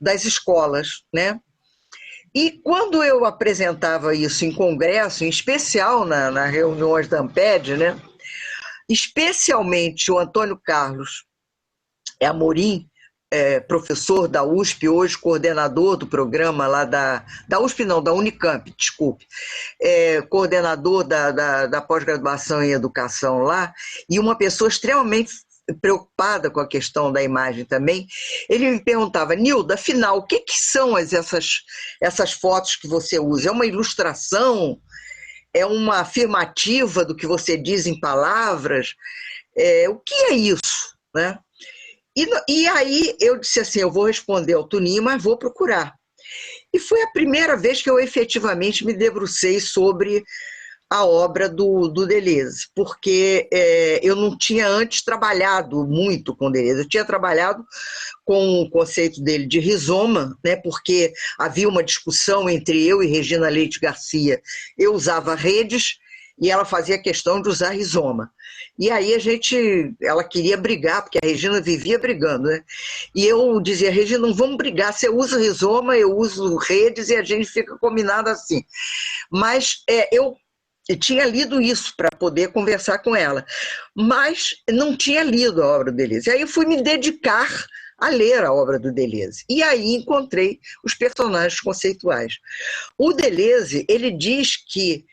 das escolas, né? E quando eu apresentava isso em congresso, em especial nas reuniões da Amped, né? Especialmente o Antônio Carlos Amorim, professor da USP, hoje coordenador do programa lá da USP não, da Unicamp, desculpe, coordenador da pós-graduação em educação lá, e uma pessoa extremamente preocupada com a questão da imagem também, ele me perguntava: Nilda, afinal, o que são essas fotos que você usa? É uma ilustração? É uma afirmativa do que você diz em palavras? O que é isso, né? E aí eu disse assim, eu vou responder ao Toninho, mas vou procurar. E foi a primeira vez que eu efetivamente me debrucei sobre a obra do Deleuze, porque eu não tinha antes trabalhado muito com Deleuze. Eu tinha trabalhado com o conceito dele de rizoma, né, porque havia uma discussão entre eu e Regina Leite Garcia. Eu usava redes e ela fazia questão de usar rizoma. E aí ela queria brigar, porque a Regina vivia brigando, né? E eu dizia: Regina, não vamos brigar, você usa rizoma, eu uso redes e a gente fica combinado assim. Mas eu tinha lido isso para poder conversar com ela, mas não tinha lido a obra do Deleuze. Aí eu fui me dedicar a ler a obra do Deleuze. E aí encontrei os personagens conceituais. O Deleuze, ele diz que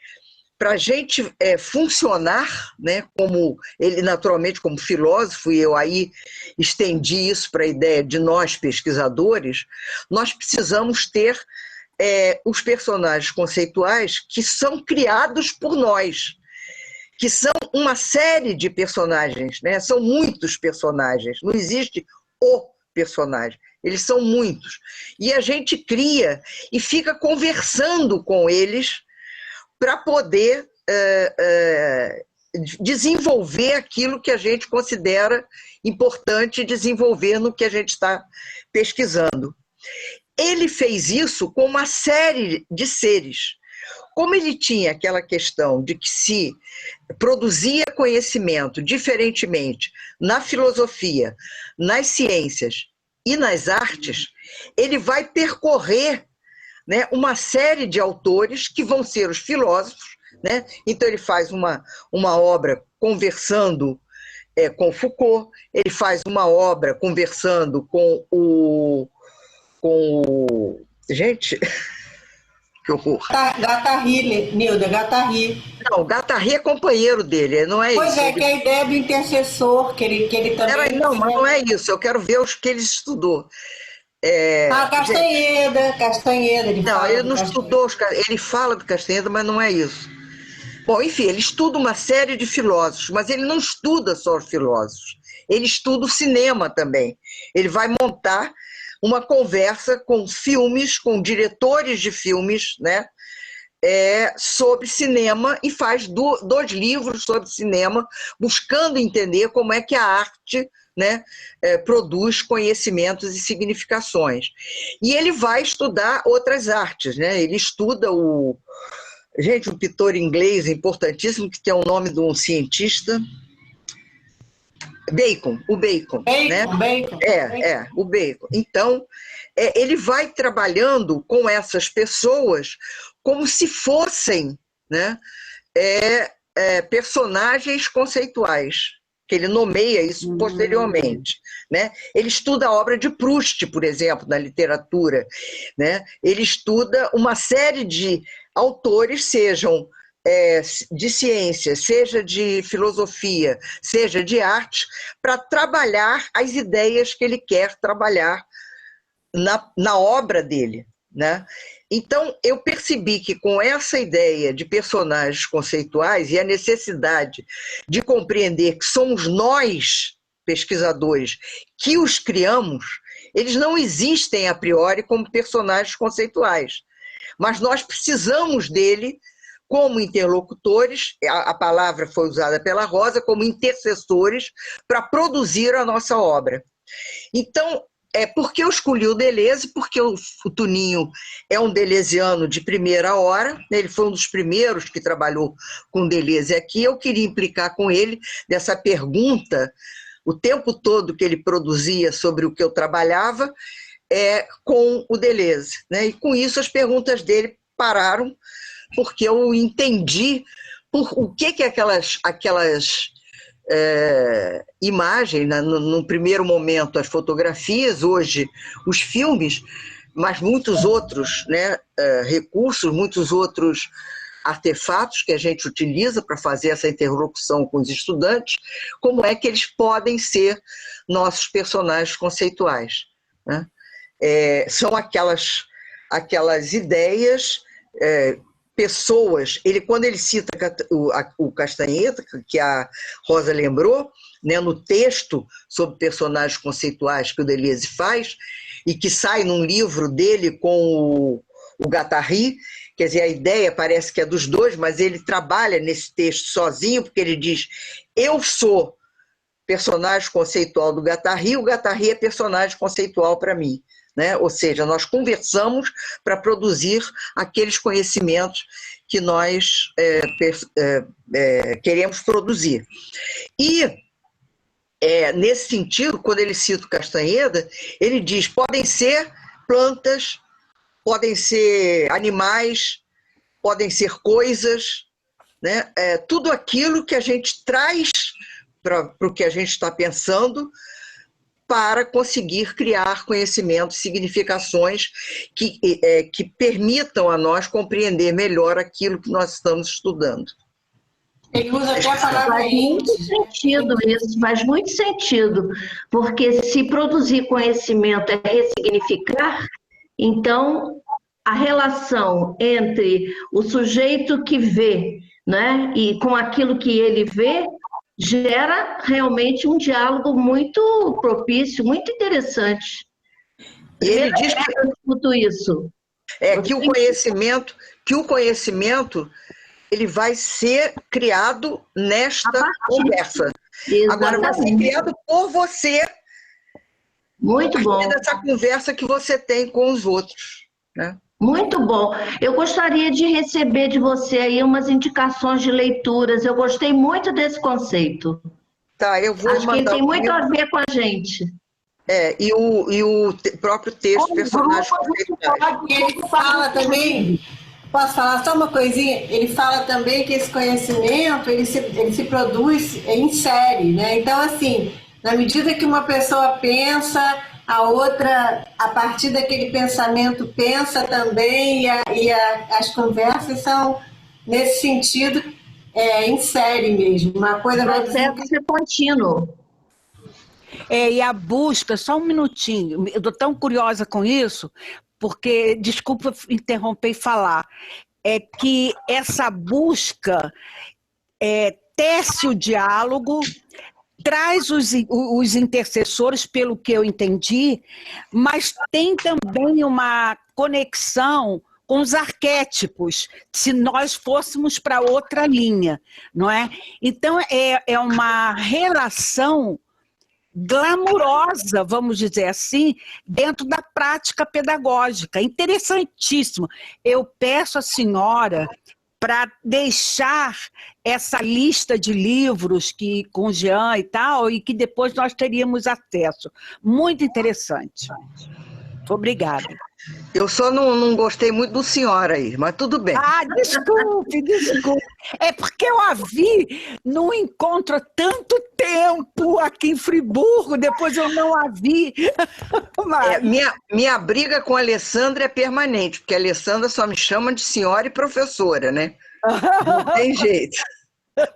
para a gente funcionar, né, como ele naturalmente como filósofo, e eu aí estendi isso para a ideia de nós pesquisadores, nós precisamos ter os personagens conceituais que são criados por nós, que são uma série de personagens, né? São muitos personagens, não existe o personagem, eles são muitos. E a gente cria e fica conversando com eles para poder desenvolver aquilo que a gente considera importante desenvolver no que a gente está pesquisando. Ele fez isso com uma série de seres. Como ele tinha aquela questão de que se produzia conhecimento diferentemente na filosofia, nas ciências e nas artes, ele vai percorrer, né, uma série de autores que vão ser os filósofos, né? Então ele faz uma obra conversando com Foucault, ele faz uma obra conversando com o gente, que horror. Guattari, Nilda, Guattari. Não, Guattari é companheiro dele, não é isso. Pois é, que é a ideia do intercessor, que ele também... Não, mas não é isso, eu quero ver os que ele estudou. Castanheda. Ele não estudou, ele fala do Castanheda, mas não é isso. Bom, enfim, ele estuda uma série de filósofos, mas ele não estuda só os filósofos, ele estuda o cinema também. Ele vai montar uma conversa com filmes, com diretores de filmes, né, sobre cinema, e faz dois livros sobre cinema, buscando entender como é que a arte, né, produz conhecimentos e significações. E ele vai estudar outras artes, né? Ele estuda um pintor inglês importantíssimo, que tem o nome de um cientista, o Bacon, né? O Bacon. Então, ele vai trabalhando com essas pessoas como se fossem, né, personagens conceituais, que ele nomeia isso posteriormente, né? Ele estuda a obra de Proust, por exemplo, na literatura, né? Ele estuda uma série de autores, sejam de ciência, seja de filosofia, seja de arte, para trabalhar as ideias que ele quer trabalhar na obra dele, né? Então, eu percebi que com essa ideia de personagens conceituais e a necessidade de compreender que somos nós, pesquisadores, que os criamos, eles não existem a priori como personagens conceituais, mas nós precisamos dele como interlocutores, a palavra foi usada pela Rosa, como intercessores para produzir a nossa obra. Então, por que eu escolhi o Deleuze? Porque o Tuninho é um deleuziano de primeira hora, ele foi um dos primeiros que trabalhou com Deleuze aqui. Eu queria implicar com ele dessa pergunta, o tempo todo que ele produzia sobre o que eu trabalhava, com o Deleuze, né? E com isso as perguntas dele pararam, porque eu entendi o que aquelas imagens, né? No primeiro momento as fotografias, hoje os filmes, mas muitos outros, né, recursos, muitos outros artefatos que a gente utiliza para fazer essa interlocução com os estudantes, como é que eles podem ser nossos personagens conceituais, né? São aquelas ideias, pessoas. Quando ele cita o Castanheda, que a Rosa lembrou, né, no texto sobre personagens conceituais que o Deleuze faz, e que sai num livro dele com o Guattari, quer dizer, a ideia parece que é dos dois, mas ele trabalha nesse texto sozinho, porque ele diz: eu sou personagem conceitual do Guattari, o Guattari é personagem conceitual para mim, né? Ou seja, nós conversamos para produzir aqueles conhecimentos que nós queremos produzir. E, nesse sentido, quando ele cita o Castanheda, ele diz: podem ser plantas, podem ser animais, podem ser coisas, né? Tudo aquilo que a gente traz para o que a gente está pensando, para conseguir criar conhecimentos, significações que permitam a nós compreender melhor aquilo que nós estamos estudando. Ele usa até a palavra Faz muito sentido isso, faz muito sentido, porque se produzir conhecimento é ressignificar, então a relação entre o sujeito que vê, né, e com aquilo que ele vê, gera realmente um diálogo muito propício, muito interessante. E ele diz que eu escuto isso. Que o conhecimento ele vai ser criado nesta conversa. Exatamente. Agora vai ser criado por você. Muito bom. Dessa conversa que você tem com os outros, né? Muito bom. Eu gostaria de receber de você aí umas indicações de leituras. Eu gostei muito desse conceito. Tá, eu vou Acho que ele tem muito a ver com a gente. E o próprio texto, personagem conceituais. Ele fala também, posso falar só uma coisinha? Ele fala também que esse conhecimento, ele se produz em série, né? Então, assim, na medida que uma pessoa pensa, a outra, a partir daquele pensamento, pensa também, e as conversas são, nesse sentido, em série mesmo. Uma coisa vai ser contínuo. E a busca, só um minutinho, eu estou tão curiosa com isso, porque, desculpa interromper e falar, é que essa busca tece o diálogo, traz os intercessores, pelo que eu entendi, mas tem também uma conexão com os arquétipos, se nós fôssemos para outra linha, não é? Então, é uma relação glamurosa, vamos dizer assim, dentro da prática pedagógica. Interessantíssimo. Eu peço à senhora para deixar essa lista de livros com o Jean e tal, e que depois nós teríamos acesso. Muito interessante. Obrigada. Eu só não gostei muito do senhor aí, mas tudo bem. Desculpe. É porque eu a vi num encontro há tanto tempo aqui em Friburgo, depois eu não a vi. Mas... minha briga com a Alessandra é permanente, porque a Alessandra só me chama de senhora e professora, né? Não tem jeito.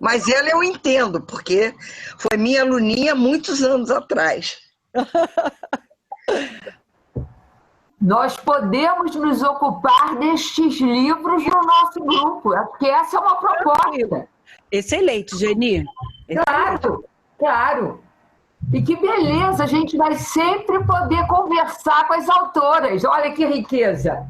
Mas ela eu entendo, porque foi minha aluninha muitos anos atrás. Nós podemos nos ocupar destes livros no nosso grupo, porque essa é uma proposta. Excelente, Geni. Claro. E que beleza, a gente vai sempre poder conversar com as autoras. Olha que riqueza.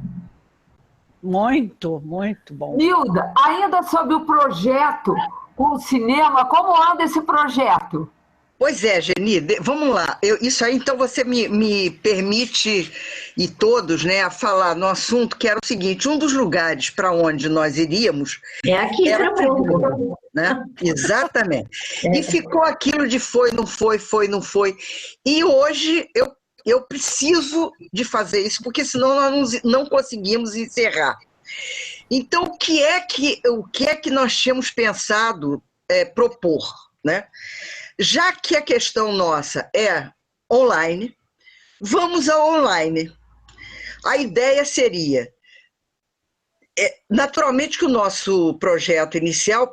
Muito, muito bom. Nilda, ainda sobre o projeto com o cinema, como anda esse projeto? Pois é, Geni, vamos lá. Isso aí, então, você me permite, e todos, né, a falar no assunto, que era o seguinte: um dos lugares para onde nós iríamos era Friburgo, né? Exatamente. E ficou aquilo de foi, não foi. E hoje eu preciso de fazer isso, porque senão nós não conseguimos encerrar. Então, o que é que nós tínhamos pensado propor, né? Já que a questão nossa é online, vamos ao online. A ideia seria, naturalmente que o nosso projeto inicial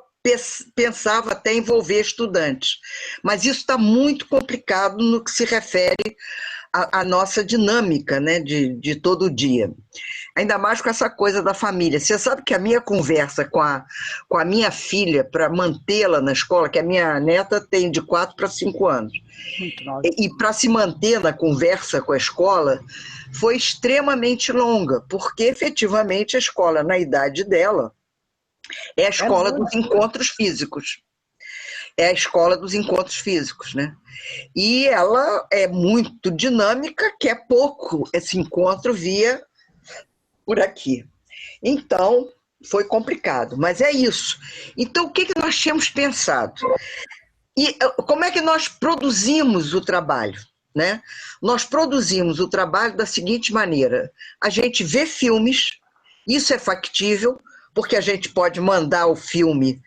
pensava até envolver estudantes, mas isso está muito complicado no que se refere à nossa dinâmica, né, de todo dia. Ainda mais com essa coisa da família. Você sabe que a minha conversa com a minha filha, para mantê-la na escola, que a minha neta tem de 4 para 5 anos, e para se manter na conversa com a escola, foi extremamente longa, porque efetivamente a escola, na idade dela, é a escola dos encontros físicos. É a escola dos encontros físicos, né? E ela é muito dinâmica, quer pouco esse encontro via por aqui. Então, foi complicado, mas é isso. Então, o que nós tínhamos pensado? E como é que nós produzimos o trabalho, né? Nós produzimos o trabalho da seguinte maneira: a gente vê filmes, isso é factível, porque a gente pode mandar o filme,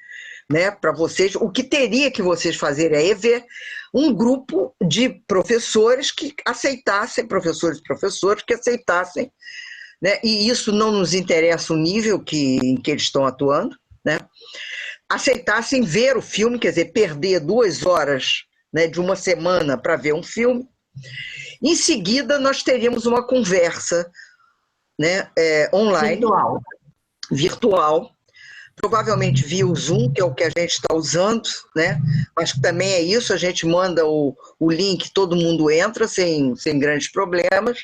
né, para vocês. O que teria que vocês fazerem é ver um grupo de professores que aceitassem, professores e professoras que aceitassem, né? E isso não nos interessa o nível em que eles estão atuando, né? Aceitassem ver o filme, quer dizer, perder 2 horas, né, de uma semana para ver um filme. Em seguida, nós teríamos uma conversa, né, online, virtual, provavelmente via o Zoom, que é o que a gente está usando, né? Mas também é isso, a gente manda o link, todo mundo entra sem grandes problemas.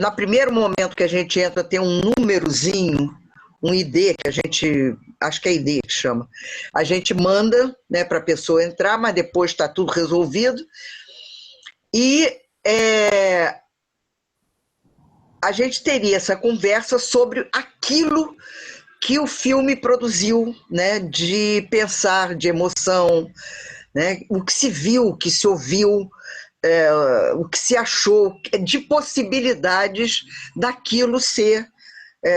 No primeiro momento que a gente entra, tem um númerozinho, um ID, que a gente, acho que é ID que chama, a gente manda, né, para a pessoa entrar, mas depois está tudo resolvido. E a gente teria essa conversa sobre aquilo que o filme produziu, né, de pensar, de emoção, né, o que se viu, o que se ouviu, o que se achou, de possibilidades daquilo ser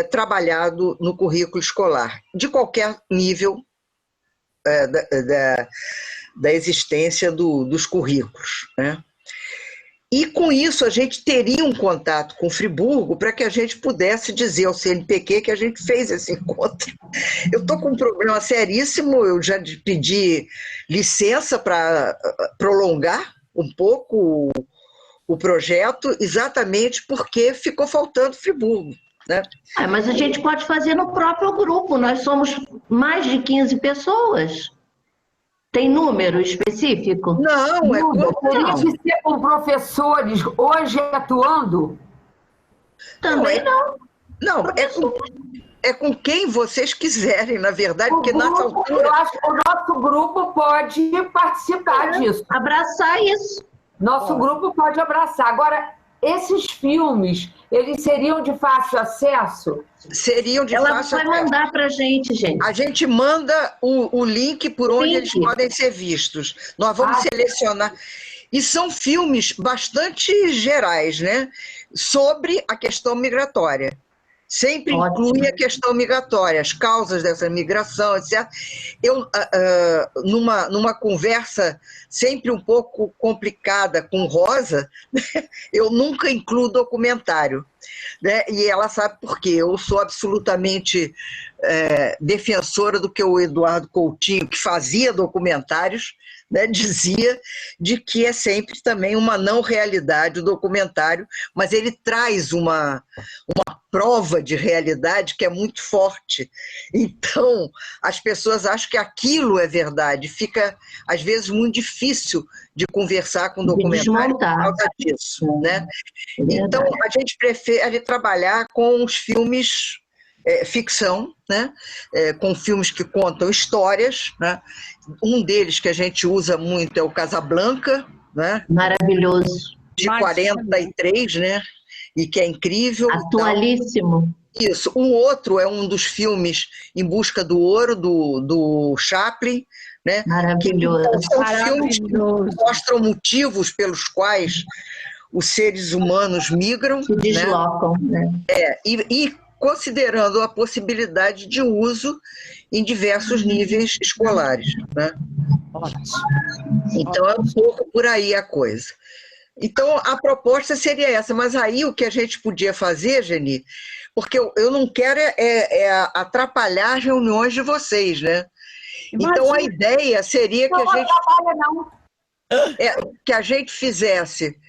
trabalhado no currículo escolar, de qualquer nível da existência dos currículos, né? E com isso a gente teria um contato com Friburgo para que a gente pudesse dizer ao CNPq que a gente fez esse encontro. Eu estou com um problema seríssimo, eu já pedi licença para prolongar um pouco o projeto, exatamente porque ficou faltando Friburgo, né? Mas a gente pode fazer no próprio grupo, nós somos mais de 15 pessoas. Tem número específico? Não, teria que ser com professores hoje atuando? Também não. Não, é com quem vocês quiserem, na verdade, porque nessa altura... Eu acho que o nosso grupo pode participar disso. Abraçar isso. Nosso grupo pode abraçar. Agora, esses filmes, eles seriam de fácil acesso? Seriam de fácil acesso. Ela vai mandar para a gente. A gente manda o link por onde eles podem ser vistos. Nós vamos selecionar. E são filmes bastante gerais, né? Sobre a questão migratória. Sempre inclui a questão migratória, as causas dessa migração, etc. Eu, numa conversa sempre um pouco complicada com Rosa, eu nunca incluo documentário, né? E ela sabe por quê. Eu sou absolutamente defensora do que o Eduardo Coutinho, que fazia documentários, né, dizia de que é sempre também uma não realidade o documentário, mas ele traz uma prova de realidade que é muito forte. Então, as pessoas acham que aquilo é verdade. Fica, às vezes, muito difícil de conversar com o documentário por causa disso, né? Então, a gente prefere trabalhar com os filmes ficção, né? Com filmes que contam histórias, né? Um deles que a gente usa muito é o Casablanca, né? Maravilhoso. De 43, né? E que é incrível. Atualíssimo. Isso. Um outro é um dos filmes Em Busca do Ouro, do Chaplin, né? Maravilhoso. Que são filmes que mostram motivos pelos quais os seres humanos migram. Se deslocam, né? E considerando a possibilidade de uso em diversos níveis escolares, né? Então, é um pouco por aí a coisa. Então, a proposta seria essa, mas aí o que a gente podia fazer, Geni, porque eu não quero atrapalhar as reuniões de vocês, né? Então, a ideia seria que a gente fizesse,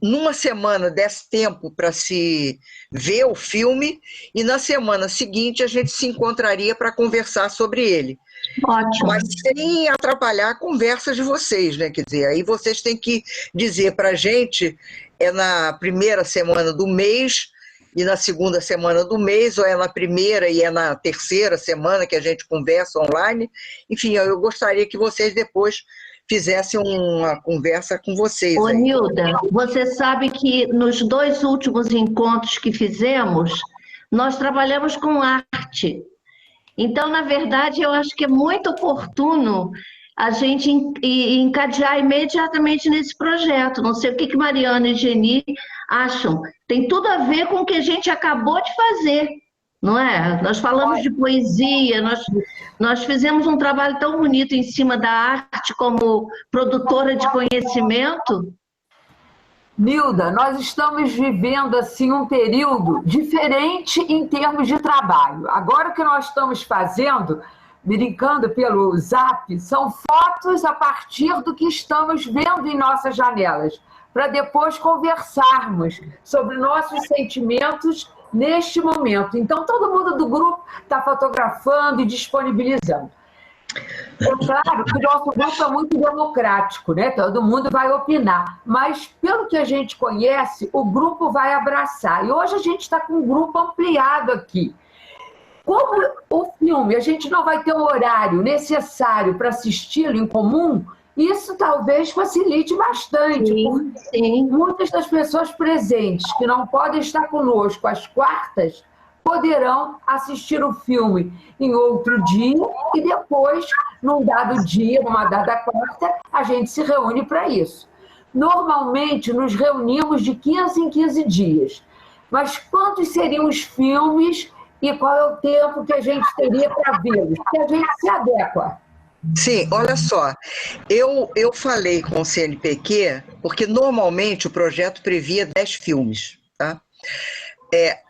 numa semana desse tempo para se ver o filme, e na semana seguinte a gente se encontraria para conversar sobre ele. Ótimo. Mas sem atrapalhar a conversa de vocês, né? Quer dizer, aí vocês têm que dizer para a gente, na primeira semana do mês e na segunda semana do mês, ou é na primeira e é na terceira semana que a gente conversa online. Enfim, eu gostaria que vocês depois fizessem uma conversa com vocês. Ô, Nilda, você sabe que nos 2 últimos encontros que fizemos, nós trabalhamos com arte. Então, na verdade, eu acho que é muito oportuno a gente encadear imediatamente nesse projeto. Não sei o que Mariana e Geni acham. Tem tudo a ver com o que a gente acabou de fazer. não é? Nós falamos de poesia, nós fizemos um trabalho tão bonito em cima da arte como produtora de conhecimento. Nilda, nós estamos vivendo assim um período diferente em termos de trabalho. Agora o que nós estamos fazendo, brincando pelo Zap, são fotos a partir do que estamos vendo em nossas janelas, para depois conversarmos sobre nossos sentimentos neste momento. Então, todo mundo do grupo está fotografando e disponibilizando. É claro que o nosso grupo é muito democrático, né? Todo mundo vai opinar, mas pelo que a gente conhece, o grupo vai abraçar. E hoje a gente está com um grupo ampliado aqui. Como o filme, a gente não vai ter o horário necessário para assisti-lo em comum, isso talvez facilite bastante, porque muitas das pessoas presentes que não podem estar conosco às quartas poderão assistir o filme em outro dia e depois, num dado dia, numa dada quarta, a gente se reúne para isso. Normalmente, nos reunimos de 15 em 15 dias. Mas quantos seriam os filmes e qual é o tempo que a gente teria para vê-los? Que a gente se adequa. Sim, olha só, eu falei com o CNPq, porque normalmente o projeto previa 10 filmes, tá?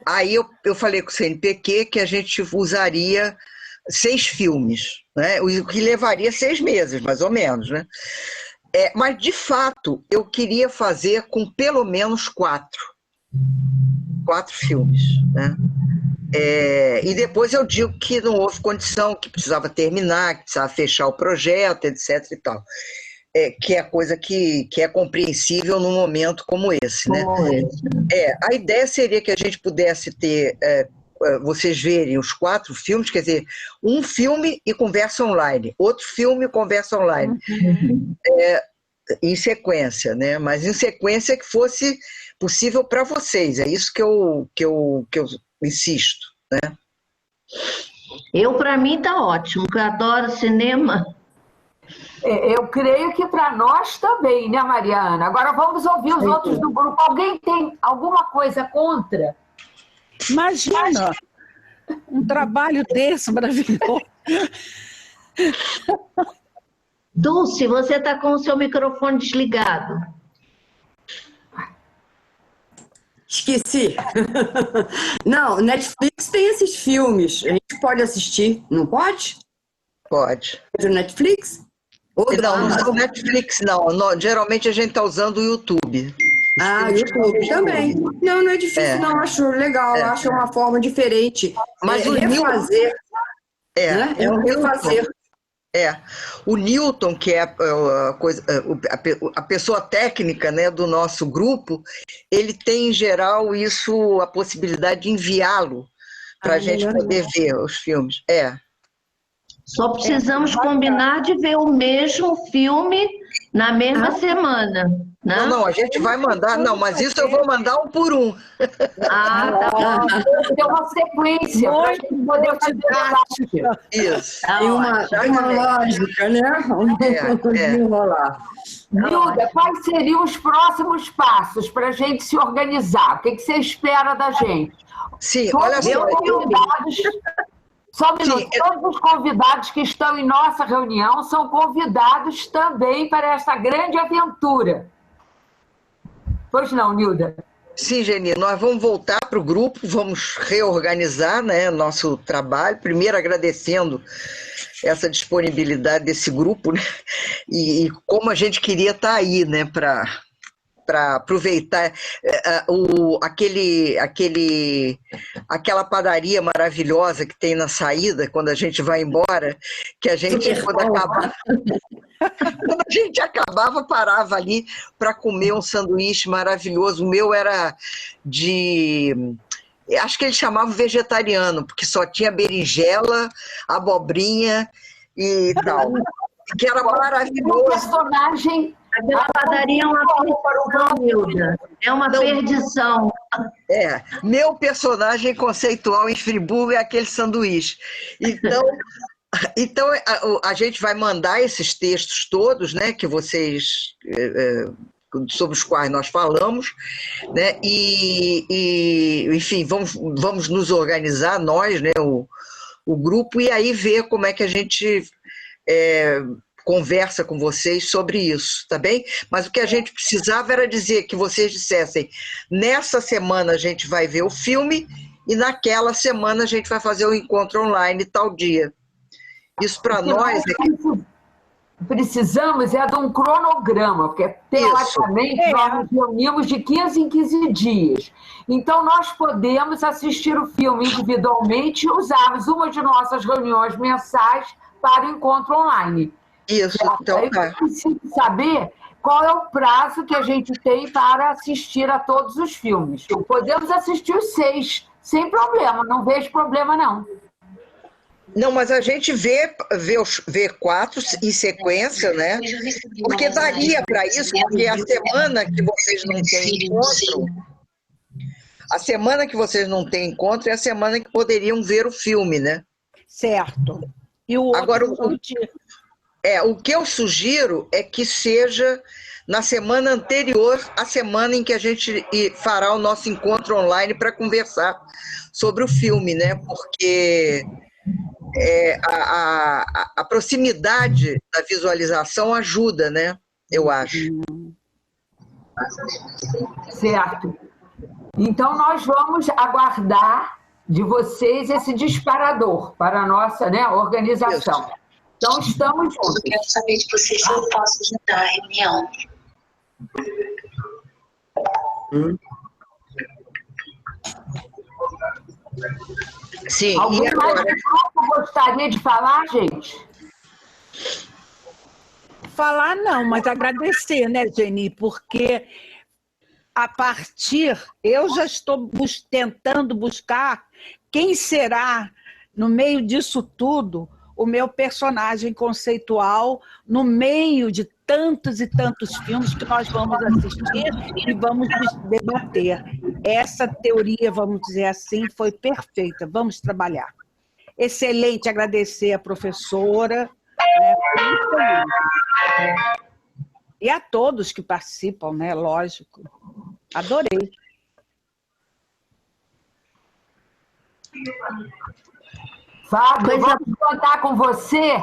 Aí eu falei com o CNPq que a gente usaria 6 filmes, né? O que levaria 6 meses, mais ou menos, né? Mas, de fato, eu queria fazer com pelo menos 4 filmes, né? E depois eu digo que não houve condição, que precisava terminar, que precisava fechar o projeto, etc. e tal. Que é coisa que é compreensível num momento como esse, né? A ideia seria que a gente pudesse ter, vocês verem os 4 filmes, quer dizer, um filme e conversa online, outro filme e conversa online, em sequência, né? Mas em sequência que fosse possível para vocês, é isso que eu insisto, né? Para mim, tá ótimo, porque eu adoro cinema. Eu creio que para nós também, né, Mariana? Agora vamos ouvir os outros do grupo. Alguém tem alguma coisa contra? Imagina um trabalho desse maravilhoso. Dulce, você está com o seu microfone desligado. Esqueci. Não, Netflix tem esses filmes. A gente pode assistir, não pode? Pode. Do Netflix? Não é o Netflix, não. Geralmente a gente está usando o YouTube. YouTube também. Não é difícil, não. Acho legal, acho uma forma diferente. Mas o refazer. Newton, É um refazer. O Newton, que é a pessoa técnica, né, do nosso grupo, ele tem, em geral, a possibilidade de enviá-lo para a gente poder ver os filmes. Só precisamos combinar de ver o mesmo filme na mesma semana, né? Não, a gente vai mandar, mas isso eu vou mandar um por um. Tá bom. Tem uma sequência para a gente poder fazer debate. Isso. Tem uma lógica, né? Enrolar. Nilda, quais seriam os próximos passos para a gente se organizar? O que você espera da gente? Sim, olha só. Só um minuto. Todos os convidados que estão em nossa reunião são convidados também para essa grande aventura. Pois não, Nilda? Sim, Geni, nós vamos voltar para o grupo, vamos reorganizar, né, nosso trabalho, primeiro agradecendo essa disponibilidade desse grupo, né, e como a gente queria estar aí, né, para aproveitar aquela padaria maravilhosa que tem na saída, quando a gente vai embora, que a gente, quando a gente acabava, parava ali para comer um sanduíche maravilhoso. O meu era acho que eles chamavam vegetariano, porque só tinha berinjela, abobrinha e tal. Que era maravilhoso. Personagem. Aquela padaria é uma perdição, Nilda. É uma perdição. Meu personagem conceitual em Friburgo é aquele sanduíche. Então a gente vai mandar esses textos todos, né, que vocês sobre os quais nós falamos, né? Enfim, vamos nos organizar, nós, né? O grupo, e aí ver como é que a gente conversa com vocês sobre isso, tá bem? Mas o que a gente precisava era dizer que vocês dissessem, nessa semana a gente vai ver o filme e naquela semana a gente vai fazer o encontro online tal dia. Isso para nós precisamos de um cronograma, porque teoricamente nós nos reunimos de 15 em 15 dias. Então nós podemos assistir o filme individualmente e usarmos uma de nossas reuniões mensais para o encontro online. Isso, então eu preciso saber qual é o prazo que a gente tem para assistir a todos os filmes. Podemos assistir os 6, sem problema, não vejo problema não. Não, mas a gente vê 4 em sequência, né? Porque daria para isso, porque a semana que vocês não têm encontro, é a semana que poderiam ver o filme, né? Certo. E o outro agora, o que eu sugiro é que seja na semana anterior à semana em que a gente fará o nosso encontro online para conversar sobre o filme, né? Porque a proximidade da visualização ajuda, né? Eu acho. Certo. Então, nós vamos aguardar de vocês esse disparador para a nossa, né, organização. Isso. Então, estamos juntos. Eu quero saber de vocês se eu posso ajudar a reunião. Sim. Alguém mais gostaria de falar, gente? Falar não, mas agradecer, né, Geni? Porque a partir, eu já estou tentando buscar quem será, no meio disso tudo, o meu personagem conceitual, no meio de tantos e tantos filmes que nós vamos assistir e vamos debater. Essa teoria, vamos dizer assim, foi perfeita. Vamos trabalhar. Excelente, agradecer a professora. E a todos que participam, né? Lógico. Adorei. Fábio, vamos contar com você?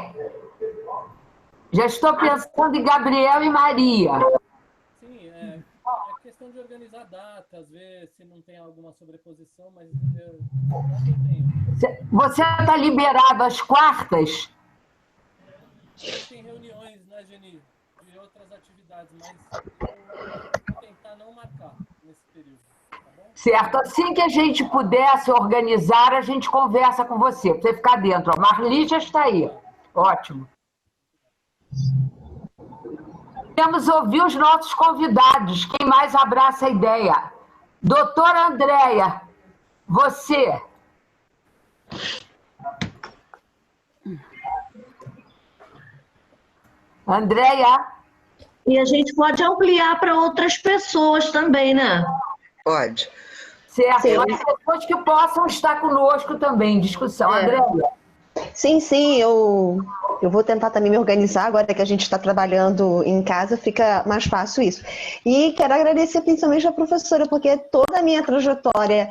Já estou pensando em Gabriel e Maria. Sim, é questão de organizar datas, ver se não tem alguma sobreposição, mas eu tenho. Você está liberado às quartas? Tem reuniões, né, Geni, de outras atividades, mas eu vou tentar não marcar nesse período. Tá bom? Certo. Assim que a gente puder se organizar, a gente conversa com você, para você ficar dentro. A Marli já está aí. Ótimo. Queremos ouvir os nossos convidados. Quem mais abraça a ideia? Doutora Andréia, você. Andréia. E a gente pode ampliar para outras pessoas também, né? Pode. Certo. Pessoas que possam estar conosco também em discussão. Andréia. Sim, eu vou tentar também me organizar, agora que a gente está trabalhando em casa, fica mais fácil isso. E quero agradecer principalmente a professora, porque toda a minha trajetória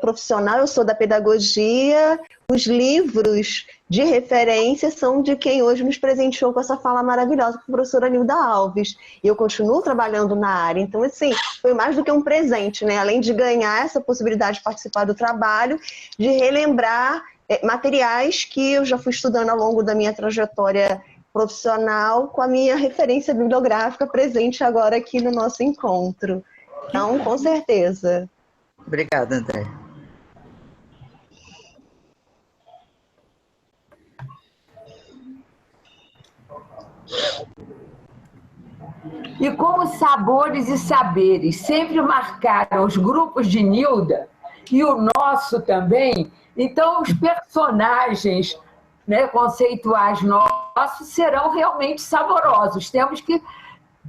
profissional, eu sou da pedagogia, os livros de referência são de quem hoje nos presenteou com essa fala maravilhosa, com a professora Nilda Alves. E eu continuo trabalhando na área, então assim, foi mais do que um presente, né? Além de ganhar essa possibilidade de participar do trabalho, de relembrar materiais que eu já fui estudando ao longo da minha trajetória profissional, com a minha referência bibliográfica presente agora aqui no nosso encontro. Então, com certeza. Obrigada, André. E como Sabores e Saberes sempre marcaram os grupos de Nilda, e o nosso também, então os personagens, né, conceituais nossos serão realmente saborosos. Temos que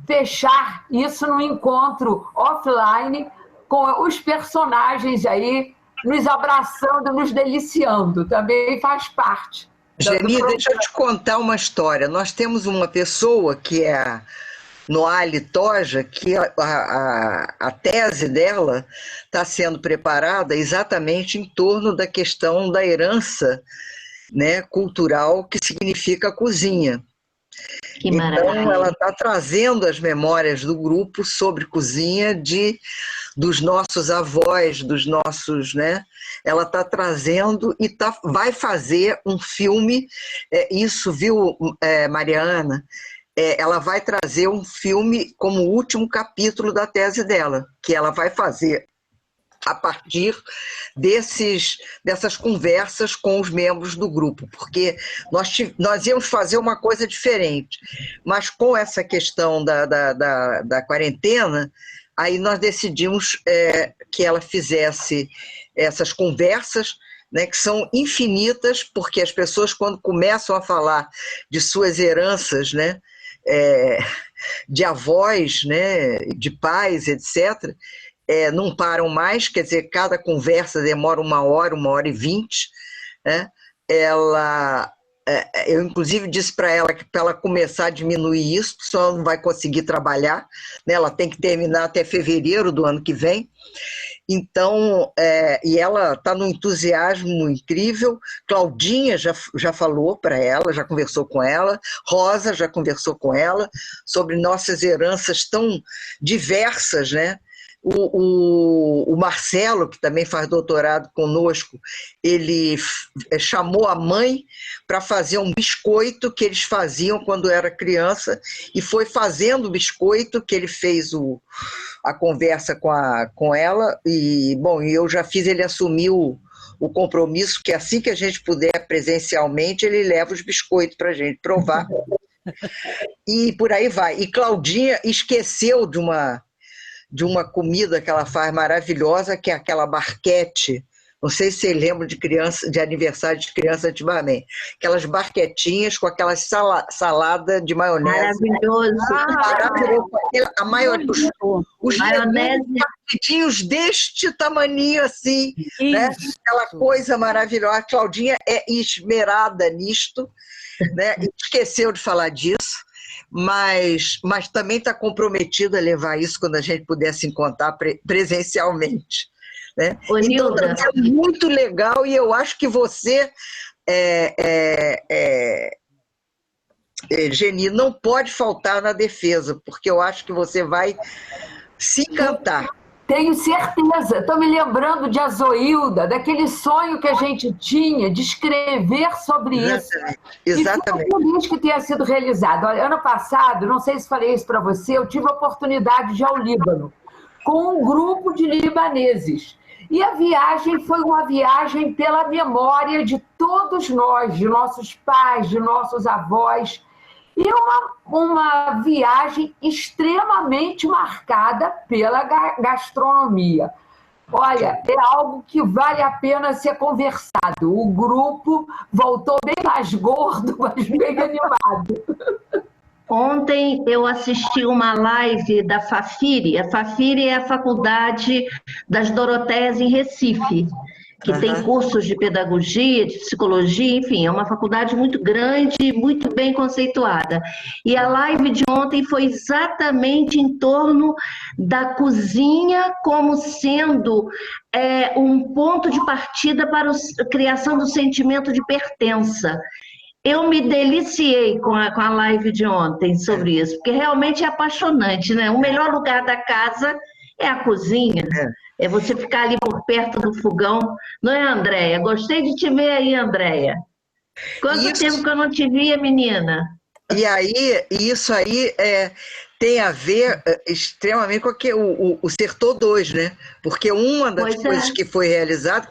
fechar isso no encontro offline, com os personagens aí nos abraçando, nos deliciando. Também faz parte. Geni, deixa eu te contar uma história. Nós temos uma pessoa que é Noale Toja, que a tese dela está sendo preparada exatamente em torno da questão da herança, né, cultural que significa a cozinha. Que maravilha. Então, ela está trazendo as memórias do grupo sobre cozinha dos nossos avós, dos nossos, né? Ela está trazendo e vai fazer um filme, isso, viu, Mariana? Ela vai trazer um filme como último capítulo da tese dela, que ela vai fazer a partir dessas conversas com os membros do grupo, porque nós íamos fazer uma coisa diferente, mas com essa questão da quarentena, aí nós decidimos que ela fizesse essas conversas, né, que são infinitas, porque as pessoas, quando começam a falar de suas heranças, né, de avós, né, de pais, etc., não param mais, quer dizer, cada conversa demora 1h20, né? Eu inclusive disse para ela que para ela começar a diminuir isso, só ela não vai conseguir trabalhar, né? Ela tem que terminar até fevereiro do ano que vem. Então, e ela está num entusiasmo incrível. Claudinha já falou para ela, já conversou com ela, Rosa já conversou com ela sobre nossas heranças tão diversas, né? O Marcelo, que também faz doutorado conosco, ele chamou a mãe para fazer um biscoito que eles faziam quando era criança, e foi fazendo o biscoito que ele fez a conversa com ela, e bom, eu já fiz ele assumir o compromisso que assim que a gente puder presencialmente, ele leva os biscoitos para a gente provar, e por aí vai. E Claudinha esqueceu de uma comida que ela faz maravilhosa, que é aquela barquete. Não sei se você lembra de aniversário de criança antigamente. Aquelas barquetinhas com aquela salada de maionese. Maravilhoso. Maravilhoso. A maioria, os barquetinhos deste tamaninho assim, né? Aquela coisa maravilhosa. A Claudinha é esmerada nisto, né? Esqueceu de falar disso. Mas também está comprometida a levar isso quando a gente puder se encontrar presencialmente, né? Então, é muito legal, e eu acho que você, Geni, não pode faltar na defesa, porque eu acho que você vai se encantar. Tenho certeza. Estou me lembrando de Azoilda, daquele sonho que a gente tinha de escrever sobre isso. Exatamente. E fico feliz que tenha sido realizado. Olha, ano passado, não sei se falei isso para você, eu tive a oportunidade de ir ao Líbano com um grupo de libaneses. E a viagem foi uma viagem pela memória de todos nós, de nossos pais, de nossos avós. E uma viagem extremamente marcada pela gastronomia. Olha, é algo que vale a pena ser conversado. O grupo voltou bem mais gordo, mas bem animado. Ontem eu assisti uma live da Fafiri. A Fafiri é a Faculdade das Doroteias em Recife, que tem cursos de pedagogia, de psicologia, enfim, é uma faculdade muito grande, muito bem conceituada. E a live de ontem foi exatamente em torno da cozinha como sendo um ponto de partida para a criação do sentimento de pertença. Eu me deliciei com a live de ontem sobre isso, porque realmente é apaixonante, né? O melhor lugar da casa é a cozinha. É você ficar ali por perto do fogão. Não é, Andréia? Gostei de te ver aí, Andréia. Quanto tempo que eu não te via, menina? E aí, isso aí tem a ver extremamente com o Sertor 2, né? Porque uma das coisas que foi realizado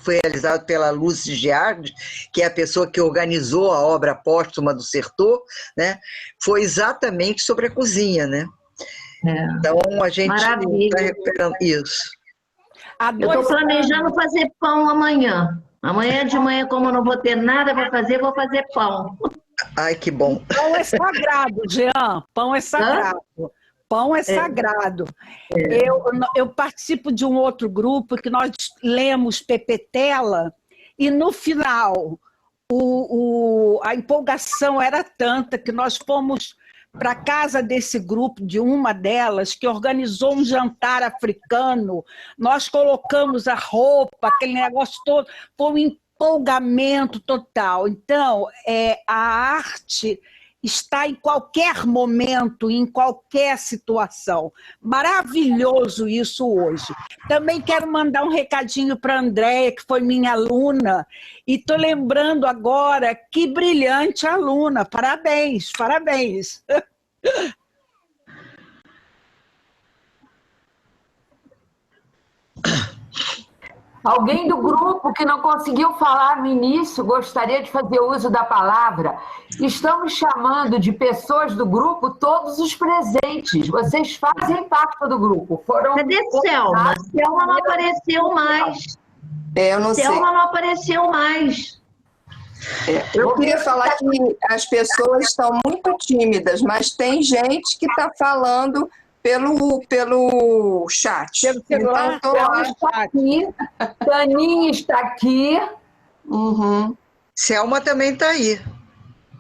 pela Lúcia Giardi, que é a pessoa que organizou a obra póstuma do Sertor, né? Foi exatamente sobre a cozinha, né? Então, a gente está recuperando isso. Eu estou planejando fazer pão amanhã. Amanhã de manhã, como eu não vou ter nada para fazer, vou fazer pão. Ai, que bom. Pão é sagrado, Jean. Pão é sagrado. Pão é sagrado. Eu participo de um outro grupo que nós lemos Pepetela e no final a empolgação era tanta que nós fomos para casa desse grupo, de uma delas, que organizou um jantar africano. Nós colocamos a roupa, aquele negócio todo, foi um empolgamento total. Então, a arte está em qualquer momento, em qualquer situação. Maravilhoso isso hoje. Também quero mandar um recadinho para a Andréia, que foi minha aluna, e estou lembrando agora, que brilhante aluna. Parabéns, parabéns. Alguém do grupo que não conseguiu falar no início gostaria de fazer uso da palavra. Estamos chamando de pessoas do grupo todos os presentes. Vocês fazem parte do grupo. Cadê Selma? Selma não apareceu mais. Eu não sei. Selma não apareceu mais. Eu queria falar que as pessoas estão muito tímidas, mas tem gente que está falando pelo chat. Pelo celular, então, Selma está aqui, Taninha está aqui. Uhum. Selma também está aí.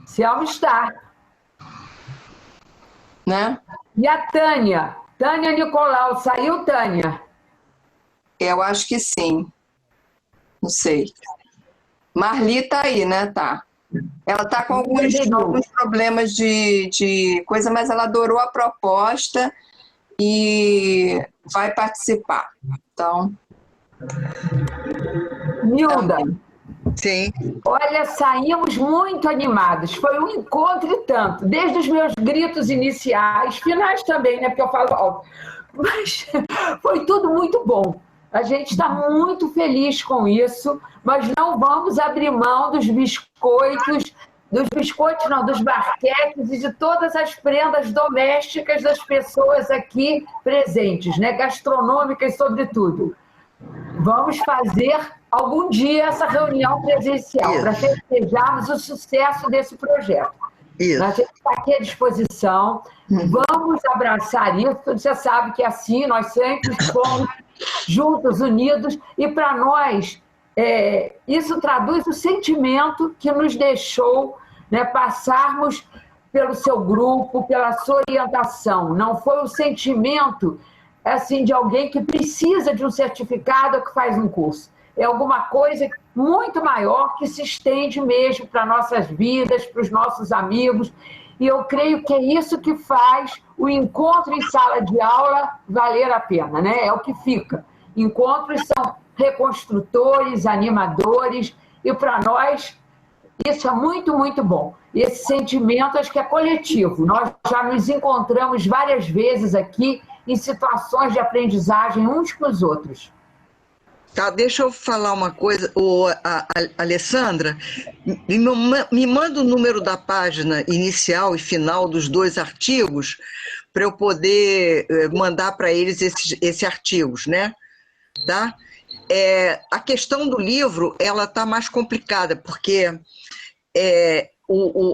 Selma está. Né? E a Tânia? Tânia Nicolau, saiu, Tânia? Eu acho que sim. Não sei. Marli está aí, né? Tá. Ela está com alguns problemas de coisa, mas ela adorou a proposta e vai participar. Então. Nilda. Sim. Olha, saímos muito animados. Foi um encontro e tanto. Desde os meus gritos iniciais, finais também, né? Porque eu falo alto. Mas foi tudo muito bom. A gente está muito feliz com isso, mas não vamos abrir mão dos biscoitos, dos barquetes e de todas as prendas domésticas das pessoas aqui presentes, né? Gastronômicas, sobretudo. Vamos fazer algum dia essa reunião presencial para festejarmos o sucesso desse projeto. Isso. A gente está aqui à disposição, vamos abraçar isso. Você sabe que é assim, nós sempre fomos juntos, unidos, e para nós isso traduz o sentimento que nos deixou, né, passarmos pelo seu grupo, pela sua orientação. Não foi o sentimento assim, de alguém que precisa de um certificado ou que faz um curso. É alguma coisa muito maior que se estende mesmo para nossas vidas, para os nossos amigos. E eu creio que é isso que faz o encontro em sala de aula valer a pena, né? É o que fica. Encontros são reconstrutores, animadores, e para nós isso é muito, muito bom. Esse sentimento acho que é coletivo. Nós já nos encontramos várias vezes aqui em situações de aprendizagem uns com os outros. Tá, deixa eu falar uma coisa. Alessandra, me manda o número da página inicial e final dos 2 artigos para eu poder mandar para eles esses artigos, né? Tá? A questão do livro, ela está mais complicada, porque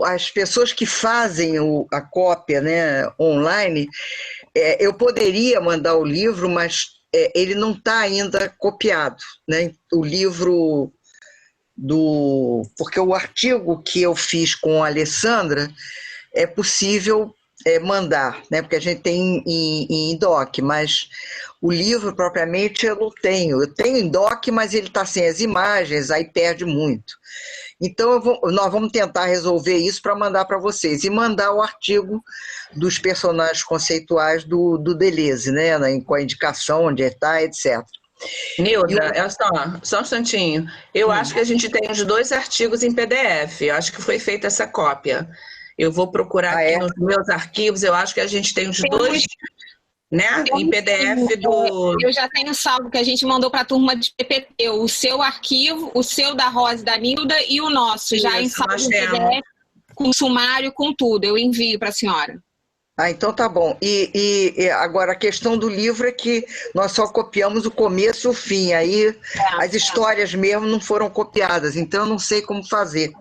as pessoas que fazem a cópia, né, online, eu poderia mandar o livro, mas ele não está ainda copiado, né? O livro porque o artigo que eu fiz com a Alessandra é possível mandar, né? Porque a gente tem em doc, mas o livro propriamente eu não tenho. Eu tenho em doc, mas ele está sem as imagens, aí perde muito. Então, nós vamos tentar resolver isso para mandar para vocês. E mandar o artigo dos personagens conceituais do Deleuze, né? Com a indicação, onde está, etc. Nilda, só um instantinho. Eu acho que a gente tem os 2 artigos em PDF. Eu acho que foi feita essa cópia. Eu vou procurar aqui nos meus arquivos. Eu acho que a gente tem os 2... né? Em PDF do... Eu já tenho salvo que a gente mandou para a turma de PPT, o seu arquivo, o seu da Rosa e da Nilda e o nosso, já em salvo em PDF, com sumário, com tudo. Eu envio para a senhora. Ah, então tá bom. E agora a questão do livro é que nós só copiamos o começo e o fim, aí as histórias mesmo não foram copiadas, então eu não sei como fazer.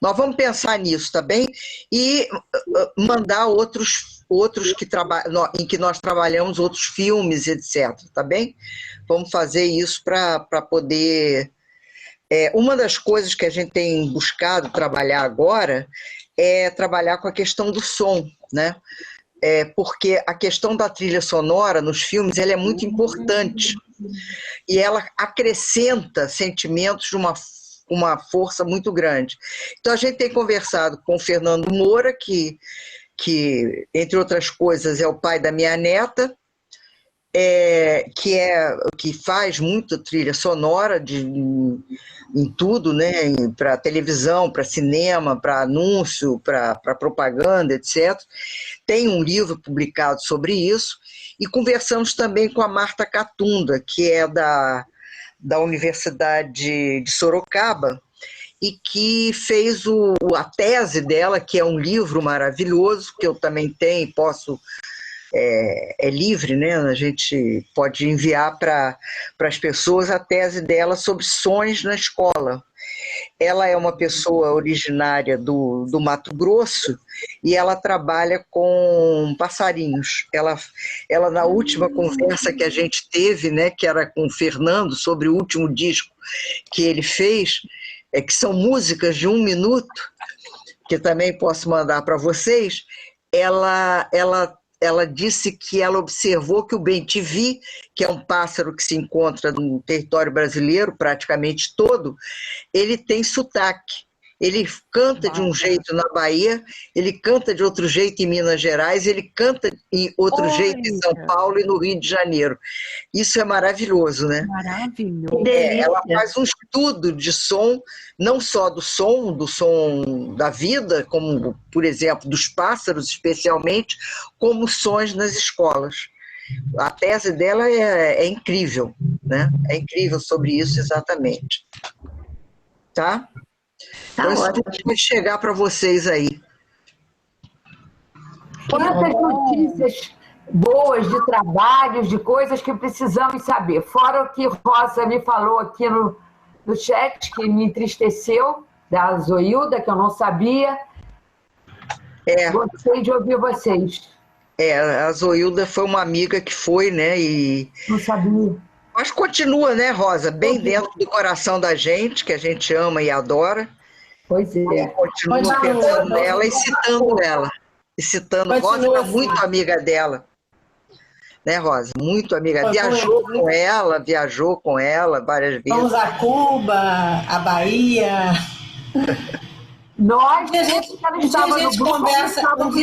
Nós vamos pensar nisso, tá bem? E mandar outros em que nós trabalhamos, outros filmes, etc. Tá bem? Vamos fazer isso para poder... uma das coisas que a gente tem buscado trabalhar agora é trabalhar com a questão do som, né? Porque a questão da trilha sonora nos filmes ela é muito importante e ela acrescenta sentimentos de uma força muito grande. Então a gente tem conversado com o Fernando Moura, que entre outras coisas é o pai da minha neta, que faz muito trilha sonora em tudo, né? Para televisão, para cinema, para anúncio, para propaganda, etc. Tem um livro publicado sobre isso, e conversamos também com a Marta Catunda, que é da Universidade de Sorocaba, e que fez a tese dela, que é um livro maravilhoso, que eu também tenho e posso... É livre, né? A gente pode enviar para as pessoas a tese dela sobre sons na escola. Ela é uma pessoa originária do Mato Grosso e ela trabalha com passarinhos. Ela na última conversa que a gente teve, né, que era com o Fernando, sobre o último disco que ele fez, que são músicas de 1 minuto, que também posso mandar para vocês, ela disse que ela observou que o bem-te-vi, que é um pássaro que se encontra no território brasileiro praticamente todo, ele tem sotaque. Ele canta de um jeito na Bahia, ele canta de outro jeito em Minas Gerais, ele canta de outro jeito em São Paulo e no Rio de Janeiro. Isso é maravilhoso, né? Maravilhoso. Ela faz um estudo de som, não só do som da vida, como, por exemplo, dos pássaros especialmente, como sons nas escolas. A tese dela é incrível, né? É incrível sobre isso exatamente. Tá? Então, isso vai chegar para vocês aí. Quantas notícias boas de trabalhos, de coisas que precisamos saber. Fora o que Rosa me falou aqui no chat, que me entristeceu, da Zoilda, que eu não sabia. Gostei de ouvir vocês. A Zoilda foi uma amiga que foi, né? Não sabia. Mas continua, né, Rosa? Bem dentro do coração da gente, que a gente ama e adora. Pois é. Continua pensando nela e citando ela. E citando. Rosa é muito amiga dela. Né, Rosa? Muito amiga. Viajou com ela várias vezes. Vamos a Cuba, a Bahia. Nós, um dia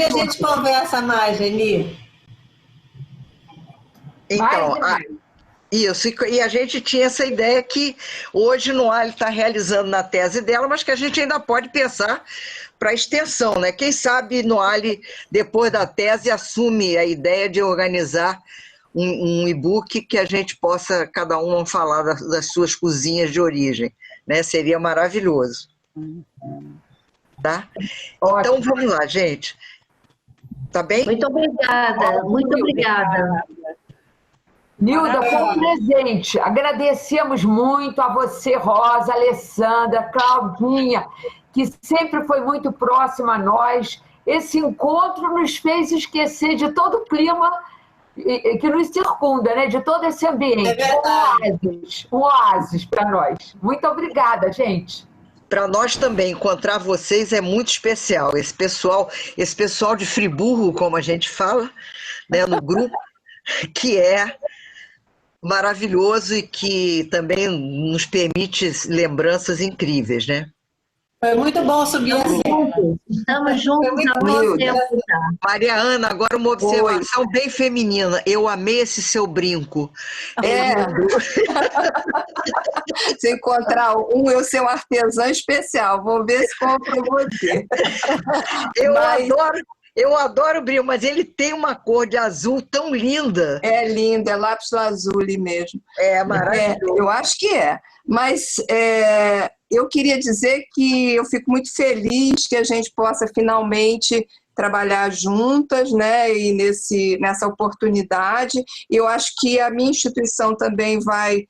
a gente conversa mais, Geni. Então, isso, e a gente tinha essa ideia que hoje Noale está realizando na tese dela, mas que a gente ainda pode pensar para extensão, né? Quem sabe Noale, depois da tese, assume a ideia de organizar um e-book que a gente possa, cada um, falar das suas cozinhas de origem, né? Seria maravilhoso. Tá? Então, vamos lá, gente. Tá bem? Muito obrigada, muito obrigada. Nilda, foi um presente. Agradecemos muito a você, Rosa, Alessandra, Claudinha, que sempre foi muito próxima a nós. Esse encontro nos fez esquecer de todo o clima que nos circunda, né? De todo esse ambiente. Um oásis para nós. Muito obrigada, gente. Para nós também, encontrar vocês é muito especial. Esse pessoal de Friburgo, como a gente fala, né, no grupo, que é maravilhoso e que também nos permite lembranças incríveis, né? Foi muito bom subir assim. Estamos juntos há muito tempo. Maria Ana, agora uma observação bem feminina. Eu amei esse seu brinco. Se encontrar eu ser um artesã especial. Vou ver se compro você. Eu adoro o brinco, mas ele tem uma cor de azul tão linda. É lindo, é lápis lazuli mesmo. É maravilhoso. Eu acho que é. Mas eu queria dizer que eu fico muito feliz que a gente possa finalmente trabalhar juntas, né, e nessa oportunidade. Eu acho que a minha instituição também vai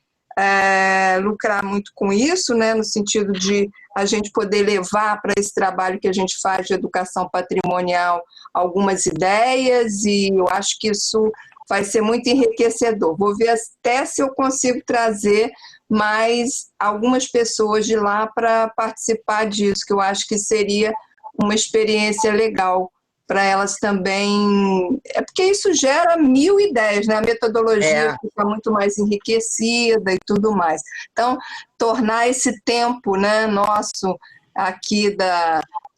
lucrar muito com isso, né, no sentido de a gente poder levar para esse trabalho que a gente faz de educação patrimonial algumas ideias, e eu acho que isso vai ser muito enriquecedor. Vou ver até se eu consigo trazer mais algumas pessoas de lá para participar disso, que eu acho que seria uma experiência legal para elas também. É porque isso gera 1000 ideias, né? A metodologia fica muito mais enriquecida e tudo mais. Então, tornar esse tempo, né, nosso aqui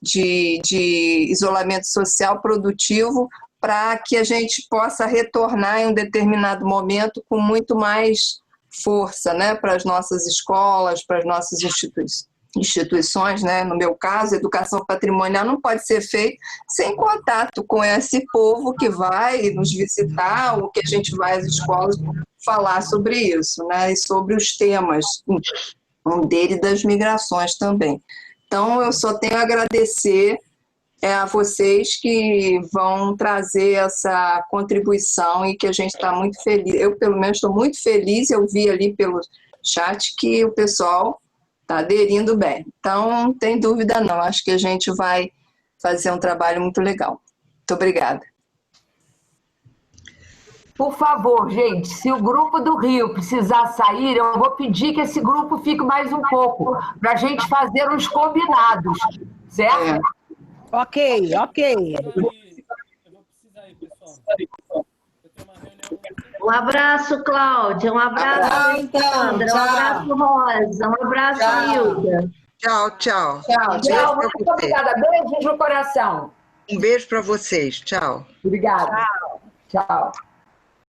de isolamento social produtivo para que a gente possa retornar em um determinado momento com muito mais força, né, para as nossas escolas, para as nossas instituições, né? No meu caso, a educação patrimonial não pode ser feita sem contato com esse povo que vai nos visitar, ou que a gente vai às escolas falar sobre isso, né? E sobre os temas, um deles das migrações também. Então, eu só tenho a agradecer a vocês que vão trazer essa contribuição e que a gente está muito feliz. Eu, pelo menos, estou muito feliz. Eu vi ali pelo chat que o pessoal está aderindo bem. Então, não tem dúvida não. Acho que a gente vai fazer um trabalho muito legal. Muito obrigada. Por favor, gente, se o grupo do Rio precisar sair, eu vou pedir que esse grupo fique mais um pouco, para a gente fazer uns combinados, certo? Ok. Um abraço, Cláudia. Um abraço, Alexandra. Um abraço, Rosa. Um abraço, Hilda. Tchau. Tchau, muito obrigada. Beijos no coração. Um beijo para vocês. Tchau. Obrigada. Tchau.